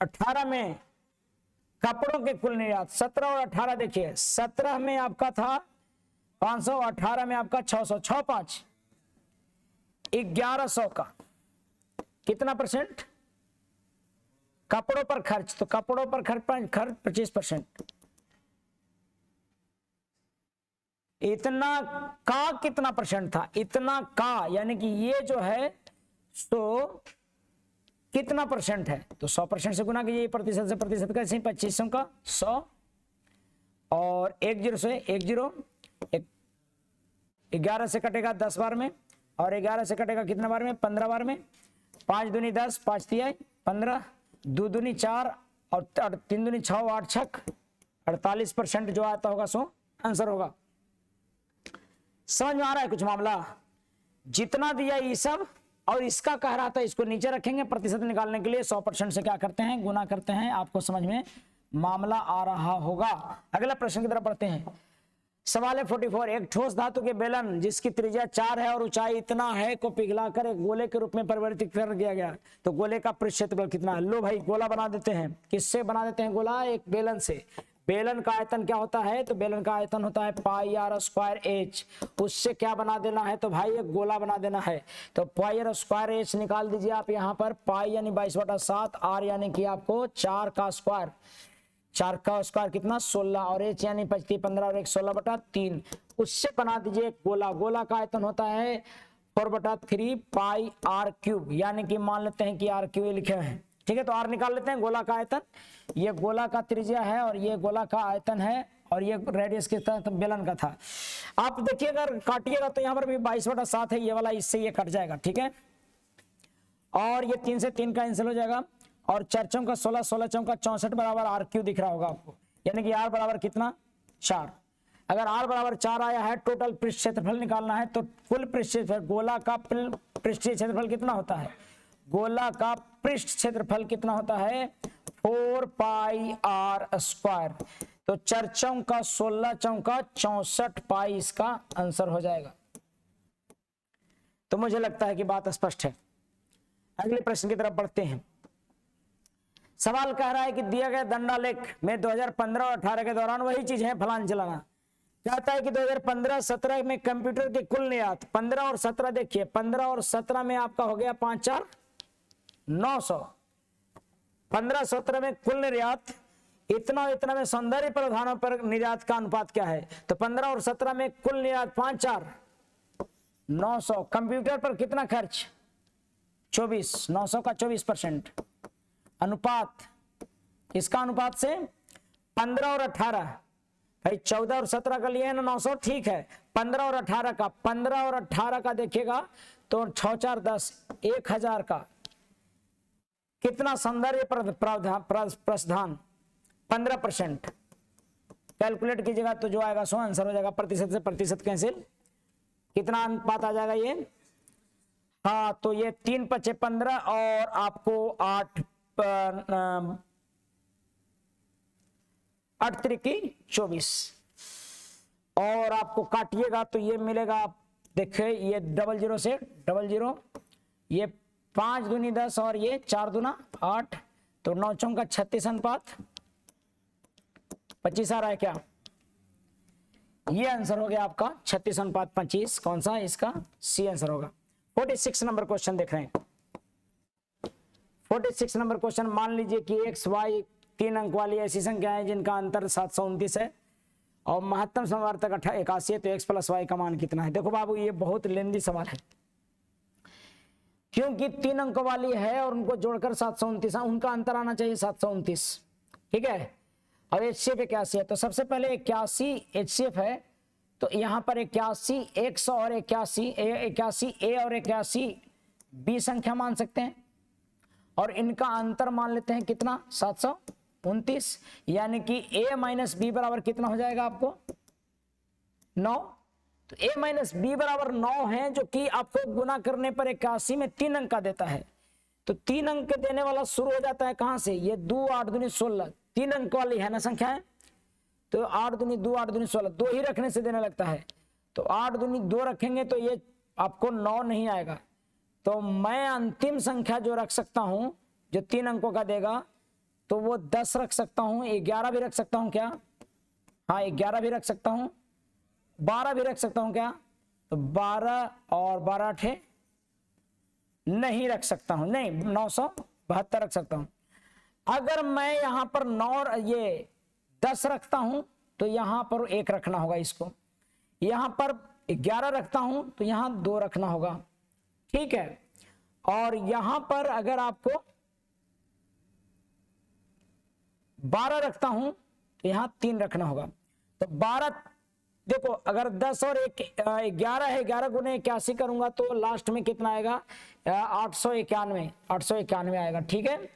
18 में कपड़ों के कुल निर्यात, 17 और 18 देखिए, 17 में आपका था 500, 18 में आपका 600, 6, 5, 1100 का कितना परसेंट कपड़ों पर खर्च, तो कपड़ों पर खर्च 25%। इतना का कितना परसेंट था, इतना का यानी कि ये जो है तो कितना परसेंट है, तो 100% से गुना कीजिए, प्रतिशत से प्रतिशत कैसे, 2500 का 100 और 10 से 10, 11 से कटेगा 10 बार में, और 11 से कटेगा कितने बार में, 15 बार में, 5 दूनी 10, 5 तिहाई 15, 2 दूनी 4 और 3 दूनी 6, 8 छक 48% जो आता होगा सो आंसर होगा। समझ में आ रहा है कुछ मामला, जितना दिया ये सब और इसका कह रहा था, इसको नीचे रखेंगे प्रतिशत निकालने के लिए 100% से क्या करते हैं, गुना करते हैं। आपको समझ में मामला आ रहा होगा। अगला प्रश्न की तरफ बढ़ते हैं। सवाल है 44, एक ठोस धातु के बेलन जिसकी त्रिज्या 4 है और ऊंचाई इतना है को पिघलाकर एक गोले के रूप में परिवर्तित कर दिया गया, तो गोले का पृष्ठ क्षेत्रफल कितना है। लो भाई गोला बना देते हैं, किससे बना देते हैं गोला, एक बेलन से। बेलन का आयतन क्या होता है, तो बेलन का आयतन होता है पाई आर स्क्वायर एच, उससे क्या बना देना है, तो भाई एक गोला बना देना है। तो पाई आर स्क्वायर एच निकाल दीजिए आप यहाँ पर, पाई यानी 22/7, आर यानी कि आपको 4 का स्क्वायर, 4 का स्क्वायर कितना 16, और एच यानी 25, 15 और 1 16/3, उससे बना दीजिए एक गोला। गोला का आयतन होता है 4/3 पाई आर क्यूब, यानी कि मान लेते हैं कि आर क्यूब लिखे हैं। ठीक है, तो आर निकाल लेते हैं, गोला का आयतन, ये गोला का त्रिज्या है और ये गोला का आयतन है, और ये रेडियस के साथ बेलन का था। आप देखिए अगर काटिएगा तो यहाँ पर भी 22/7 है, ये वाला इससे ये कट जाएगा। ठीक है, और ये 3 से 3 का आंसर हो जाएगा, और 4 चौका 16, 16 चौका 64 बराबर आर क्यू दिख रहा होगा आपको, यानी कि आर बराबर कितना 4। अगर आर बराबर 4 आया है, टोटल पृष्ठ क्षेत्रफल निकालना है, तो कुल पृष्ठ क्षेत्रफल, गोला का पृष्ठीय क्षेत्रफल कितना होता है, गोला का पृष्ठ क्षेत्रफल कितना होता है 4 पाई आर स्क्वायर, तो 4 चौका 16 चौका 64 पाई इसका आंसर हो जाएगा। तो मुझे लगता है कि बात स्पष्ट है। अगले प्रश्न की तरफ बढ़ते हैं। सवाल कह रहा है कि दिया गया दंडालेख में 2015 और 18 के दौरान वही चीज है फलान चलाना। कहता है कि 2015-17 में कंप्यूटर के कुल निर्यात, 15 और 17 देखिए, 15 और 17 में आपका हो गया 5 4 900, 15-17 में कुल निर्यात इतना इतना में सौंदर्य प्रधानों पर निर्यात का अनुपात क्या है, तो 15 और 17 में कुल निर्यात 5 4 900, कंप्यूटर पर कितना खर्च 24, 900 का 24%, अनुपात इसका अनुपात से 15 और 18, भाई 14 और 17 का लिए है ना 900, ठीक है, 15 और 18 का, 15 और 18 का देखिएगा तो 6 4 10 1000 का कितना सौंदर्य प्रधान 15%, कैलकुलेट कीजिएगा तो जो आएगा सो आंसर हो जाएगा। प्रतिशत से प्रतिशत कैंसिल, कितना अनुपात आ जाएगा ये, हाँ तो ये 3 5 15 और आपको 8 3 24, और आपको काटिएगा तो ये मिलेगा, आप देखिए ये 00 से 00, ये 5 दूनी 10 और ये 4 दूना 8, तो 9 चौका 36 अनुपात 25 आ रहा है क्या, ये आंसर हो गया आपका 36 अनुपात 25। कौन सा, इसका सी आंसर होगा। 46 नंबर क्वेश्चन देख रहे हैं। 46 नंबर क्वेश्चन, मान लीजिए कि एक्स वाई 3 अंक वाली ऐसी संख्या है जिनका अंतर 729 है और महत्तम समवर्तक 81 है, तो एक्स प्लस वाई का मान कितना है। देखो बाबू ये बहुत लेंदी सवाल है, क्योंकि 3 अंकों वाली है और उनको जोड़कर 729, उनका अंतर आना चाहिए 729। ठीक है, और HCF 81 है, तो सबसे पहले 81 HCF है, तो यहां पर 81 100 और 81 A और 81 B संख्या मान सकते हैं, और इनका अंतर मान लेते हैं कितना 729, यानी कि A माइनस बी बराबर कितना हो जाएगा आपको 9। तो A माइनस बी बराबर 9 है, जो कि आपको गुना करने पर 81 में 3 अंक का देता है। तो 3 अंक देने वाला शुरू हो जाता है कहां से, ये 2 8 दूनी 16, 3 अंक वाली है ना संख्या है, तो 8 दूनी 2 8 दूनी 16, 2 ही रखने से देने लगता है। तो 8 दूनी 2 रखेंगे तो ये आपको 9 नहीं आएगा। तो मैं अंतिम संख्या जो रख सकता हूं जो 3 अंकों का देगा, तो वो 10 रख सकता हूं, 11 भी रख सकता हूं क्या, हाँ 11 भी रख सकता हूं, 12 भी रख सकता हूं क्या, तो 12 और 12 8 नहीं रख सकता हूं, नहीं 972 रख सकता हूं। अगर मैं यहां पर 9 ये 10 रखता हूं तो यहां पर 1 रखना होगा, इसको यहां पर 11 रखता हूं तो यहां 2 रखना होगा। ठीक है, और यहां पर अगर आपको 12 रखता हूं तो यहां 3 रखना होगा। तो 12 देखो, अगर 10 और 11 है, 11 गुने 81 करूंगा तो लास्ट में कितना आएगा 891 आएगा। ठीक है,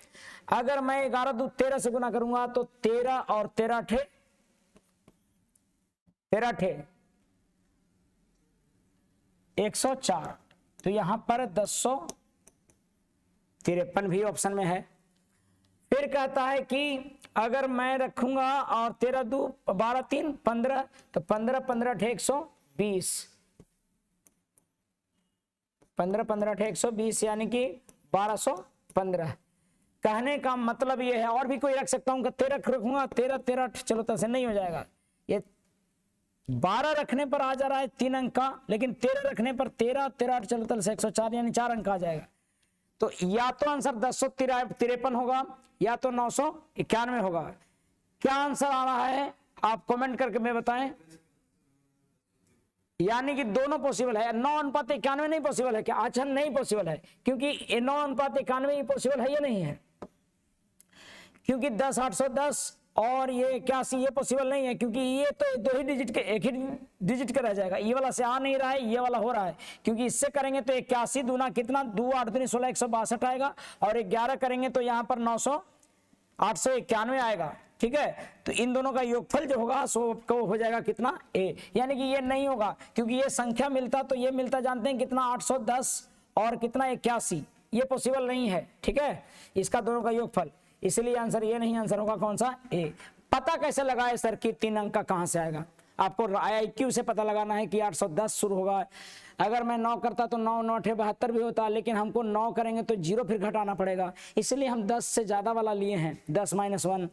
अगर मैं 11 दूध 13 से गुना करूंगा तो 13 और 13 ठे 104, तो यहां पर 1053 भी ऑप्शन में है। फिर कहता है कि अगर मैं रखूंगा और 13 2 12 3 15, तो 15 15 8 120, 15 15 8 120 यानी कि 1215। कहने का मतलब ये है, और भी कोई रख सकता हूं, 13 रखूंगा 13 13 8, चलो तो नहीं हो जाएगा, ये 12 रखने पर आ जा रहा है 3 अंक का, लेकिन 13 रखने पर 13 13 8 चलो तो 104 यानी 4 अंक आ जाएगा। तो या तो आंसर 1053 होगा या तो 991 होगा। क्या आंसर आ रहा है आप कमेंट करके में बताएं। यानी कि दोनों पॉसिबल है, 9:91 नहीं पॉसिबल है क्या, अच्छा नहीं पॉसिबल है, क्योंकि 9:91 ही पॉसिबल है, ये नहीं है, क्योंकि 10 810 और ये 81 ये पॉसिबल नहीं है, क्योंकि ये तो 2 ही डिजिट के, 1 ही डिजिट का रह जाएगा, ये वाला से आ नहीं रहा है, ये वाला हो रहा है, क्योंकि इससे करेंगे तो 81 दूना कितना 2 8 दूनी 16 162 आएगा, और 11 करेंगे तो यहाँ पर 891 आएगा। ठीक है, तो इन दोनों का योगफल जो होगा सो को हो जाएगा कितना A, यानी कि ये नहीं होगा, क्योंकि ये संख्या मिलता तो ये मिलता जानते हैं कितना 810 और कितना 81, ये पॉसिबल नहीं है। ठीक है, इसका दोनों का योगफल, इसलिए आंसर ये नहीं, आंसर होगा कौन सा A। पता कैसे लगाए सर कि 3 अंक का कहां से आएगा, आपको IIQ से पता लगाना है कि 810 शुरू होगा। अगर मैं 9 करता तो 9 9 8 72 भी होता, लेकिन हमको 9 करेंगे तो 0 फिर घटाना पड़ेगा, इसलिए हम 10 से ज्यादा वाला लिए हैं, 10 - 1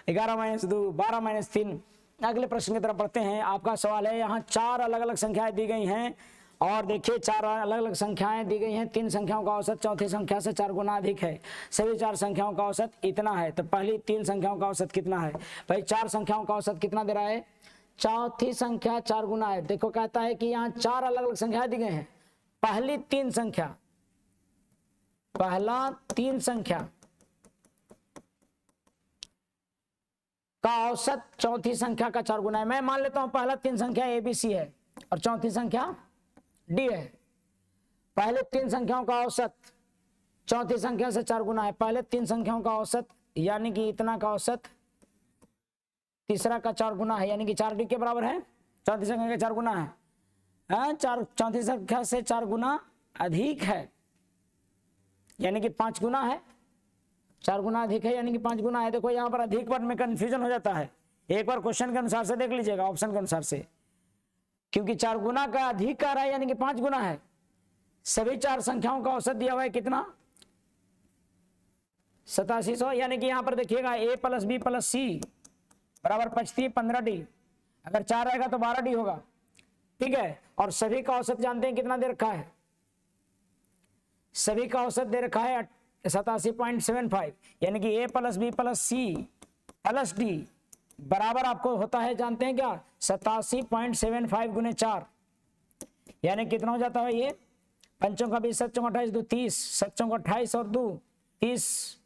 11 - 2 12 - 3। अगले प्रश्न की तरफ बढ़ते हैं। आपका सवाल है, यहाँ 4 अलग अलग संख्याएं दी गई हैं, और देखिए 4 अलग अलग संख्याएं दी गई हैं, 3 संख्याओं का औसत चौथी संख्या से 4 गुना अधिक है, सभी 4 संख्याओं का औसत इतना है। तो पहली 3 संख्याओं का औसत कितना है भाई, 4 संख्याओं का औसत कितना दे रहा है, चौथी संख्या 4 गुना है। देखो कहता है कि यहाँ 4 अलग अलग संख्याएं दी गई हैं, पहली 3 संख्या, पहला 3 संख्या का औसत चौथी संख्या का 4 गुना है। मैं मान लेता हूं पहला 3 संख्या ABC है और चौथी संख्या D है। पहले 3 संख्याओं का औसत चौथी संख्या से 4 गुना है, पहले 3 संख्याओं का औसत यानी कि इतना का औसत तीसरा का 4 गुना है, यानी कि 4D के बराबर है, चौथी संख्या का 4 गुना है, चौथी संख्या से 4 गुना अधिक है, यानी कि 5 गुना है, 4 गुना अधिक है यानी कि 5 गुना है। देखो यहाँ पर अधिक वर्ड में कंफ्यूजन हो जाता है, एक बार क्वेश्चन के अनुसार से देख लीजिएगा, ऑप्शन के अनुसार से, क्योंकि 4 गुना का अधिक आ रहा है यानी कि 5 गुना है। सभी 4 संख्याओं का औसत दिया हुआ है कितना 8700, यानी कि यहाँ पर देखिएगा A + B + C बराबर 25 15D, अगर 4 रहेगा तो 12D होगा। ठीक है, और सभी का औसत जानते हैं कितना दे रखा है, सभी का औसत दे रखा है 87.75, यानी कि A + B + C + D बराबर आपको होता है जानते हैं क्या 87.75 × 4, यानी कितना हो जाता है ये पंचों का 20, 7 चौका 28, 2 30, 7 चौका 28 और 2 30,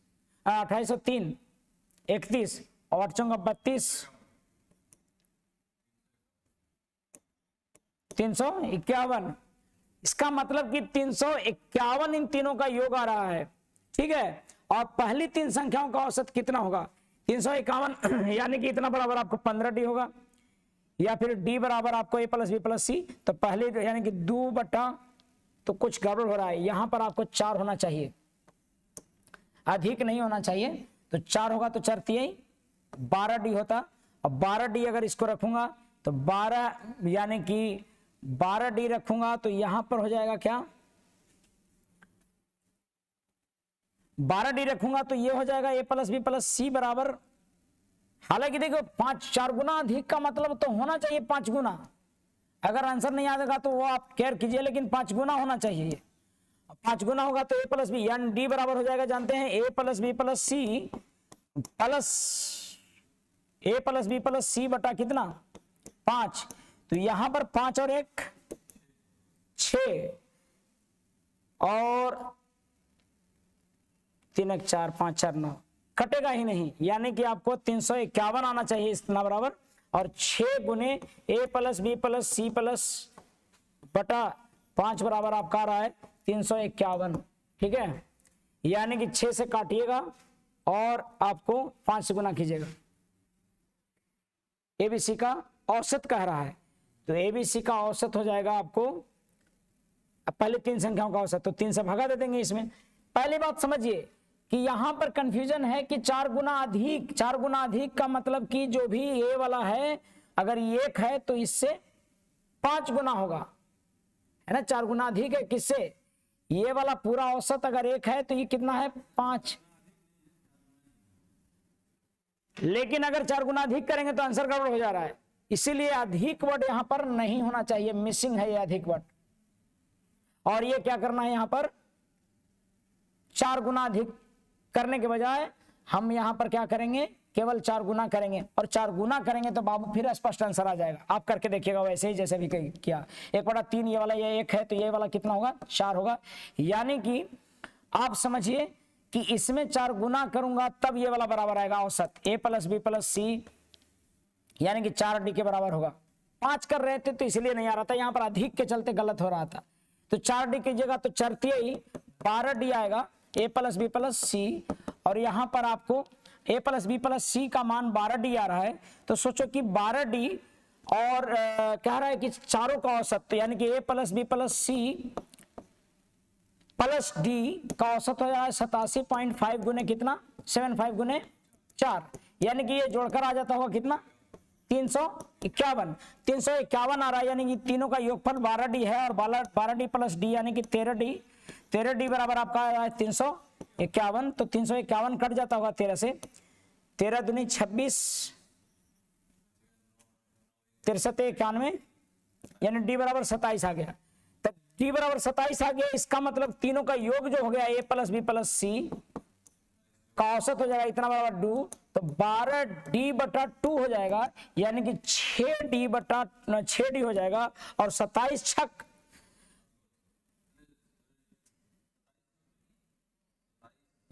28 और 3 31 और 8 चौका 32, 351। इसका मतलब कि 351 इन तीनों का योग आ रहा है, ठीक है। और पहली तीन संख्याओं का औसत कितना होगा? 351 यानी कि इतना बराबर आपको 15D होगा, या फिर D बराबर आपको A plus B plus C। तो पहले यानी कि 2 बटा, तो कुछ गड़बड़ हो रहा है, यहां पर आपको 4 होना चाहिए, अधिक नहीं होना चाहिए। तो 4 होगा तो 4 3 12D होता। अब 12D अगर इसको रखूंगा तो 12 यानी कि 12D रखूंगा तो यहां पर हो जाएगा क्या, 12D रखूंगा तो ये हो जाएगा A plus B plus C बराबर, हालांकि देखो 5 4 गुना अधिक का मतलब तो होना चाहिए 5 गुना। अगर आंसर नहीं आएगा तो वो आप केयर कीजिए, लेकिन 5 गुना होना चाहिए। 5 गुना होगा तो A प्लस बी यानी D बराबर हो जाएगा, जानते हैं A plus B plus C plus A plus B plus C बटा कितना 5। तो यहां पर 5 और 1 6 और 3 1 4 5 4 9, कटेगा ही नहीं, यानी कि आपको 351 आना चाहिए इतना बराबर। और 6 गुने A plus B plus C plus बटा 5 बराबर आपका आ रहा है 351, ठीक है। यानी कि 6 से काटिएगा और आपको 5 से गुना कीजिएगा। ABC का औसत कह रहा है, तो ABC का औसत हो जाएगा आपको, अब पहले तीन संख्याओं का औसत, तो 3 से भगा दे देंगे इसमें। पहली बात समझिए कि यहां पर कंफ्यूजन है कि 4 गुना अधिक, 4 गुना अधिक का मतलब कि जो भी A वाला है अगर 1 है तो इससे 5 गुना होगा, है ना। 4 गुना अधिक है किससे, ये वाला पूरा औसत अगर 1 है तो ये कितना है 5। लेकिन अगर 4 गुना अधिक करेंगे तो आंसर गड़बड़ हो जा रहा है, इसीलिए अधिक वर्ड यहां पर नहीं होना चाहिए, मिसिंग है ये अधिक वर्ड। और ये क्या करना है, यहां पर 4 गुना अधिक करने के बजाय हम यहां पर क्या करेंगे, केवल 4 गुना करेंगे। और 4 गुना करेंगे तो बाबू फिर स्पष्ट आंसर आ जाएगा, आप करके देखिएगा वैसे ही जैसे भी किया। 1/3 ये वाला, ये 1 है तो ये वाला कितना होगा 4 होगा। यानी कि आप समझिए कि इसमें 4 गुना करूंगा तब ये वाला बराबर आएगा औसत A plus B plus C, यानी कि 4D के बराबर होगा। 5 कर रहे थे तो इसलिए नहीं आ रहा था, यहां पर अधिक के चलते गलत हो रहा था। तो 4D कीजिएगा तो 4 3 12D आएगा A plus B plus C, और यहां पर आपको A plus B plus C का मान 12D आ रहा है। तो सोचो कि 12D और कह रहा है कि चारों का औसत, तो यानी कि A plus B plus C plus D का औसत हो जाए 87.5 गुने कितना 75 गुने 4, यानी कि ये जोड़कर आ जाता होगा कितना 351। 351 आ रहा है, यानी कि तीनों का योगफल 12D है, और 12D प्लस D यानी कि 13D। 13D बराबर आपका आया है 351, तो 351 कट जाता होगा 13 से, 13 दूनी 26, 63 91, यानी D बराबर 27 आ गया। तब D बराबर 27 आ गया, इसका मतलब तीनों का योग जो हो गया A plus B plus C का औसत हो जाएगा इतना बराबर 2, तो 12D बटा 2 हो जाएगा, यानी कि 6D बटा 6D हो जाएगा। और 27 छक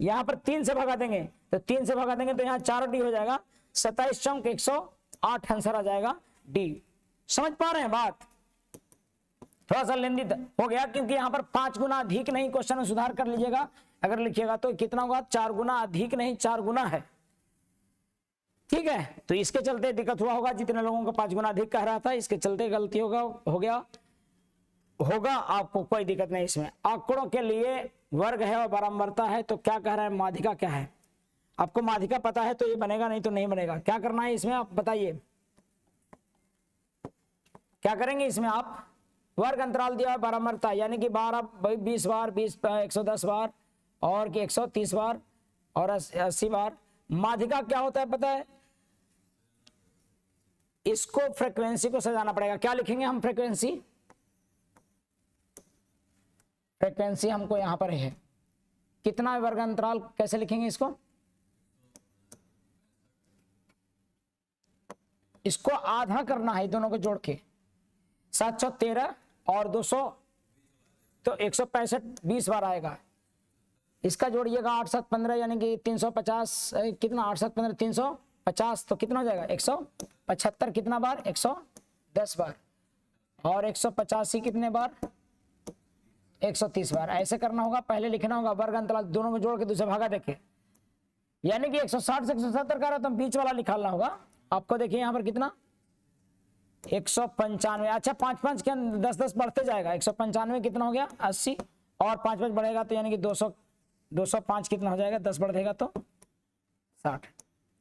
यहां पर 3 से भगा देंगे, तो 3 से भगा देंगे तो यहां 4D हो जाएगा, 27 चौक 108 आंसर आ जाएगा D। समझ पा रहे हैं बात, थोड़ा सा लेंदी हो गया क्योंकि यहां पर 5 गुना अधिक नहीं, क्वेश्चन में सुधार कर लीजिएगा अगर लिखिएगा तो कितना होगा 4 गुना अधिक नहीं 4 गुना है, ठीक है। तो इसके चलते दिक्कत हुआ होगा, जितने लोगों को 5 गुना अधिक कह रहा था इसके चलते गलती हो गया होगा, आपको कोई दिक्कत नहीं। इसमें आंकड़ों के लिए वर्ग है और बारंबारता है, तो क्या कह रहा है माध्यिका क्या है, आपको माध्यिका पता है तो ये बनेगा, नहीं तो नहीं बनेगा। क्या करना है इसमें आप बताइए, क्या करेंगे इसमें आप, वर्ग अंतराल दिया है बारंबारता, यानी कि 12 20 बार 20 110 बार और कि 130 बार और 80 बार। माध्यिका क्या होता है पता है, इसको फ्रीक्वेंसी को सजाना पड़ेगा। क्या लिखेंगे हम, फ्रीक्वेंसी हमको यहां पर है, कितना वर्ग अंतराल कैसे लिखेंगे इसको आधा करना है दोनों को जोड़ के, 713 और 200, तो 165 20 बार आएगा। इसका जोड़िएगा 8 7 15 यानी कि 350 कितना 8 7 15 350 तो कितना हो जाएगा 175 कितना बार 110 बार और 185 कितने बार 130 बार। ऐसे करना होगा, पहले लिखना होगा वर्ग अंतराल दोनों में जोड़ के दूसरे भागा देखे, यानी कि 160 से 170 का रहा तो बीच वाला निकालना होगा आपको। देखिए यहाँ पर कितना 195, अच्छा 5 5 के 10 10 बढ़ते जाएगा, 195 कितना हो गया 80 और 5 5 बढ़ेगा तो यानी कि 200 205 कितना हो जाएगा 10 बढ़ेगा तो 60,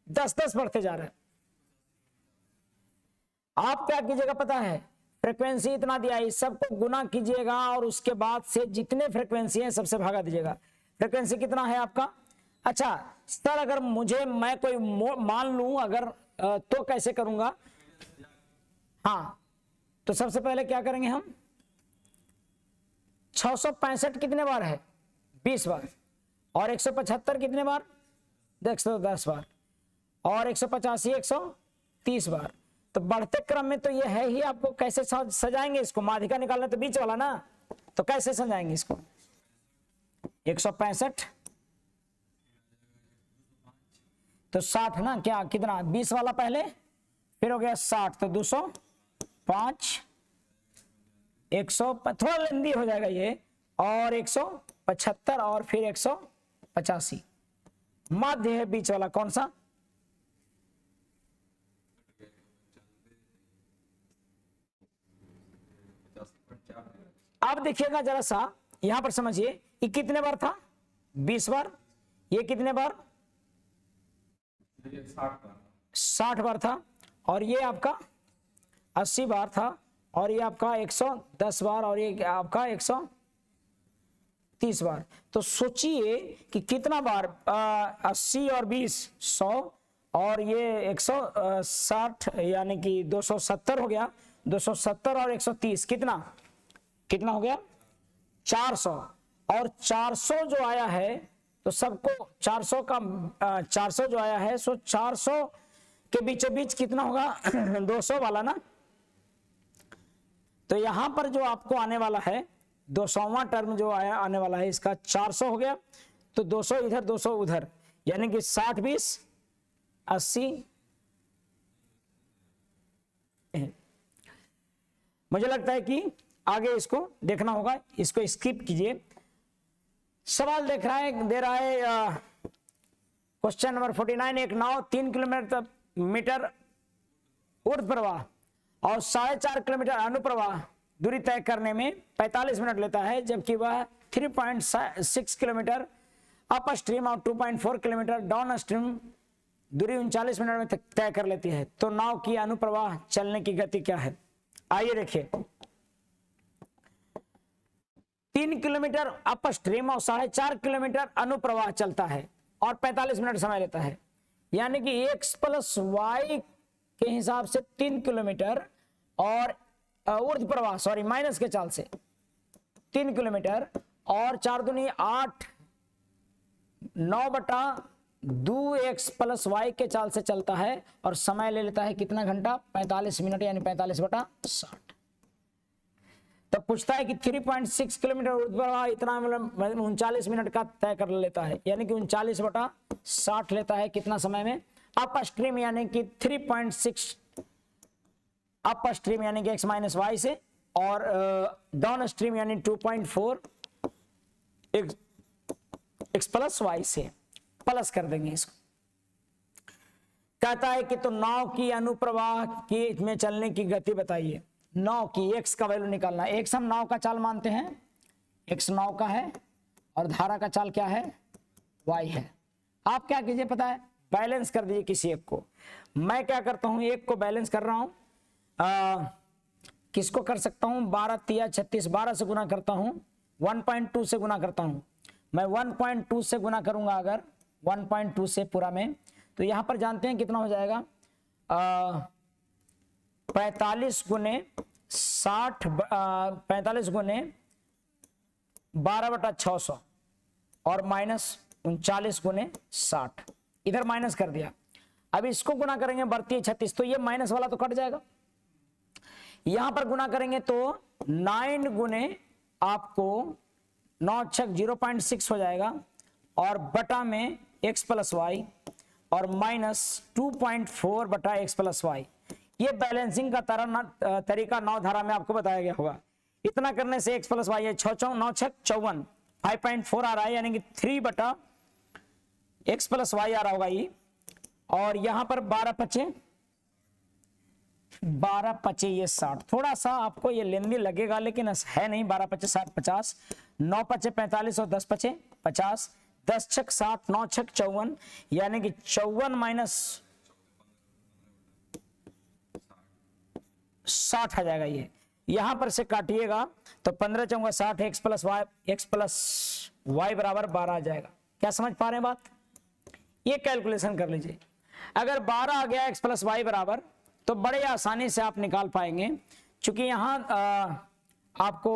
10 10 बढ़ते जा रहे हैं। आप क्या कीजिएगा पता है, फ्रीक्वेंसी इतना दिया है, इस सबको गुना कीजिएगा और उसके बाद से जितने फ्रीक्वेंसी है सबसे भागा दीजिएगा। फ्रीक्वेंसी कितना है आपका, अच्छा सर अगर मैं कोई मान लूं अगर तो कैसे करूंगा, हाँ तो सबसे पहले क्या करेंगे हम 665 कितने बार है 20 बार और 175 कितने बार 110 बार और 185 130 बार। तो बढ़ते क्रम में तो ये है ही, आपको कैसे सजाएंगे इसको, माध्यिका निकालना तो बीच वाला ना, तो कैसे सजाएंगे इसको 165 तो 60 ना, क्या कितना 20 वाला पहले फिर हो गया 60 तो 205 100 थोड़ा लंबी हो जाएगा ये और 175 और फिर 185 माध्य है बीच वाला कौन सा, अब देखिएगा जरा सा यहां पर समझिए ये कितने बार था 20 बार, ये कितने बार 60 बार था और ये आपका 80 बार था और ये आपका 110 बार और ये आपका 130 बार। तो सोचिए कि कितना बार 80 और 20 100 और ये 160 यानी कि 270 हो गया, 270 और 130 कितना हो गया 400 और 400 जो आया है तो सबको 400 का 400 जो आया है सो 400 के बीचों बीच कितना होगा 200 वाला ना, तो यहां पर जो आपको आने वाला है 200वां टर्म जो आने वाला है इसका 400 हो गया तो 200 इधर 200 उधर यानी कि 60 20 80। मुझे लगता है कि आगे इसको देखना होगा, इसको स्किप कीजिए। सवाल दे रहा है क्वेश्चन नंबर 49, एक नाव 3 किलोमीटर ऊर्ध्व प्रवाह और 4.5 किलोमीटर अनुप्रवाह दूरी तय करने में 45 मिनट लेता है, जबकि वह 3.6 किलोमीटर अप स्ट्रीम और 2.4 किलोमीटर डाउन स्ट्रीम दूरी 39 मिनट में तय कर लेती है। तो नाव की अनुप्रवाह चलने की गति क्या है। आइए देखिए 3 किलोमीटर अप स्ट्रीम और 4.5 किलोमीटर अनुप्रवाह चलता है और 45 मिनट समय लेता है, यानी कि x प्लस वाई के हिसाब से 3 किलोमीटर और ऊर्ध्व प्रवाह सॉरी माइनस के चाल से 3 किलोमीटर और 4 दूनी 8 9/2 x प्लस वाई के चाल से चलता है और समय ले लेता है कितना घंटा 45 मिनट यानी 45/60। तब पूछता है कि 3.6 किलोमीटर ऊर्ध्व प्रवाह इतना मतलब 39 मिनट का तय कर लेता है, यानी कि 39/60 लेता है कितना समय में। अप स्ट्रीम यानी कि 3.6 अप स्ट्रीम यानी कि x माइनस वाई से और डाउन स्ट्रीम यानी 2.4 x प्लस वाई से प्लस कर देंगे इसको। कहता है कि तो नाव की अनुप्रवाह की में चलने की गति बताइए। नाव की x का वैल्यू निकालना है, x हम नाव का चाल मानते हैं, x नाव का है और धारा का चाल क्या है y है। आप क्या कीजिए पता है बैलेंस कर दीजिए किसी एक को। मैं क्या करता हूं एक को बैलेंस कर रहा हूं, किसको कर सकता हूं 12 3 36 12 से गुना करता हूं 1.2 से गुना करता हूं। मैं 1.2 से गुना करूंगा अगर 1.2 से पूरा में तो यहां पर जानते हैं कितना हो जाएगा 45 गुने 60 45 गुने 12/600 और माइनस 39 गुने 60 इधर माइनस कर दिया। अब इसको गुना करेंगे बढ़ती 36 तो ये माइनस वाला तो कट जाएगा। यहां पर गुना करेंगे तो 9 गुने आपको 9 छक 0.6 हो जाएगा और बटा में x प्लस वाई और माइनस 2.4 बटा x प्लस वाई। ये बैलेंसिंग का तरीका 9 धारा में आपको बताया गया होगा। इतना करने से x प्लस वाई है 9 छक 54 5.4 आ रहा है, यानी कि 3 बटा x प्लस वाई आ रहा होगा ये। और यहां पर 12 पचे ये 60, थोड़ा सा आपको ये लेंदी लगेगा लेकिन है नहीं। 12 पचे 60 50, 9 पचे 45 और 10 पचे 50, 10 छक 60, 9 छक 54, यानी कि 54 माइनस 60 आ जाएगा ये। यहां पर से काटिएगा तो 15 चौंगा 60, x प्लस वाई बराबर 12 आ जाएगा। क्या समझ पा रहे हैं बात? ये कैलकुलेशन कर लीजिए। अगर 12 आ गया x प्लस वाई बराबर, तो बड़े आसानी से आप निकाल पाएंगे, क्योंकि यहां आपको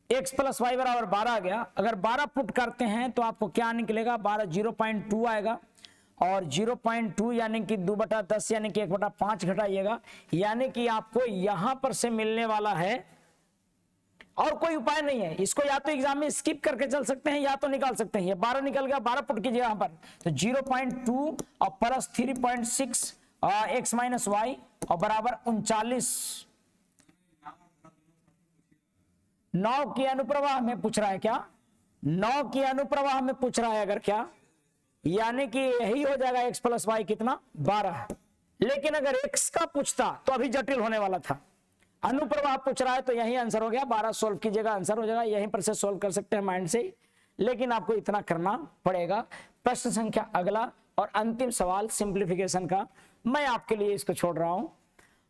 x प्लस वाई बराबर 12 आ गया। अगर 12 पुट करते हैं तो आपको क्या निकलेगा? 12 0.2 आएगा और 0.2 यानी कि 2 बटा 10 यानी कि 1 बटा 5 घटाइएगा, यानी कि आपको यहां पर से मिलने वाला है। और कोई उपाय नहीं है, इसको या तो एग्जाम में स्किप करके चल सकते हैं या तो निकाल सकते हैं। ये 12 निकल गया, 12 पुट कीजिए यहां पर, तो 0.2 और प्लस 3.6 x माइनस वाई और बराबर 39। 9 की अनुप्रवाह में पूछ रहा है क्या? 9 की अनुप्रवाह में पूछ रहा है अगर क्या, यानी कि यही हो जाएगा x प्लस वाई कितना? 12। लेकिन अगर x का पूछता तो अभी जटिल होने वाला था। अनुप्रवाह पूछ रहा है तो यही आंसर हो गया। 12 सोल्व कीजिएगा, आंसर हो जाएगा। यहीं पर से सोल्व कर सकते हैं माइंड से, लेकिन आपको इतना करना पड़ेगा। प्रश्न संख्या अगला और अंतिम सवाल सिंप्लीफिकेशन का, मैं आपके लिए इसको छोड़ रहा हूं।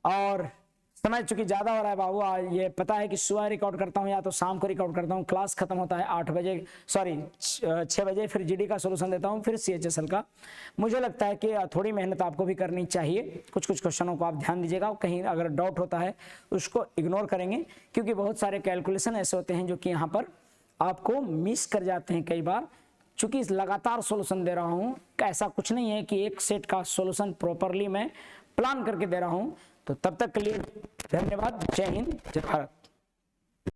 और समय चूंकि ज्यादा हो रहा है बाबू, ये पता है कि सुबह रिकॉर्ड करता हूं या तो शाम को रिकॉर्ड करता हूं। क्लास खत्म होता है 8 बजे, सॉरी 6 बजे, फिर जीडी का सोल्यूशन देता हूं, फिर सीएचएसएल का। मुझे लगता है कि थोड़ी मेहनत आपको भी करनी चाहिए। कुछ क्वेश्चनों को आप ध्यान दीजिएगा, कहीं अगर डाउट होता है उसको इग्नोर करेंगे, क्योंकि बहुत सारे कैलकुलेशन ऐसे होते हैं जो कि यहाँ पर आपको मिस कर जाते हैं कई बार। चूंकि लगातार सोल्यूशन दे रहा हूँ, ऐसा कुछ नहीं है कि एक सेट का सोल्यूशन प्रॉपरली मैं प्लान करके दे रहा हूँ। तो तब तक के लिए धन्यवाद। जय हिंद, जय भारत।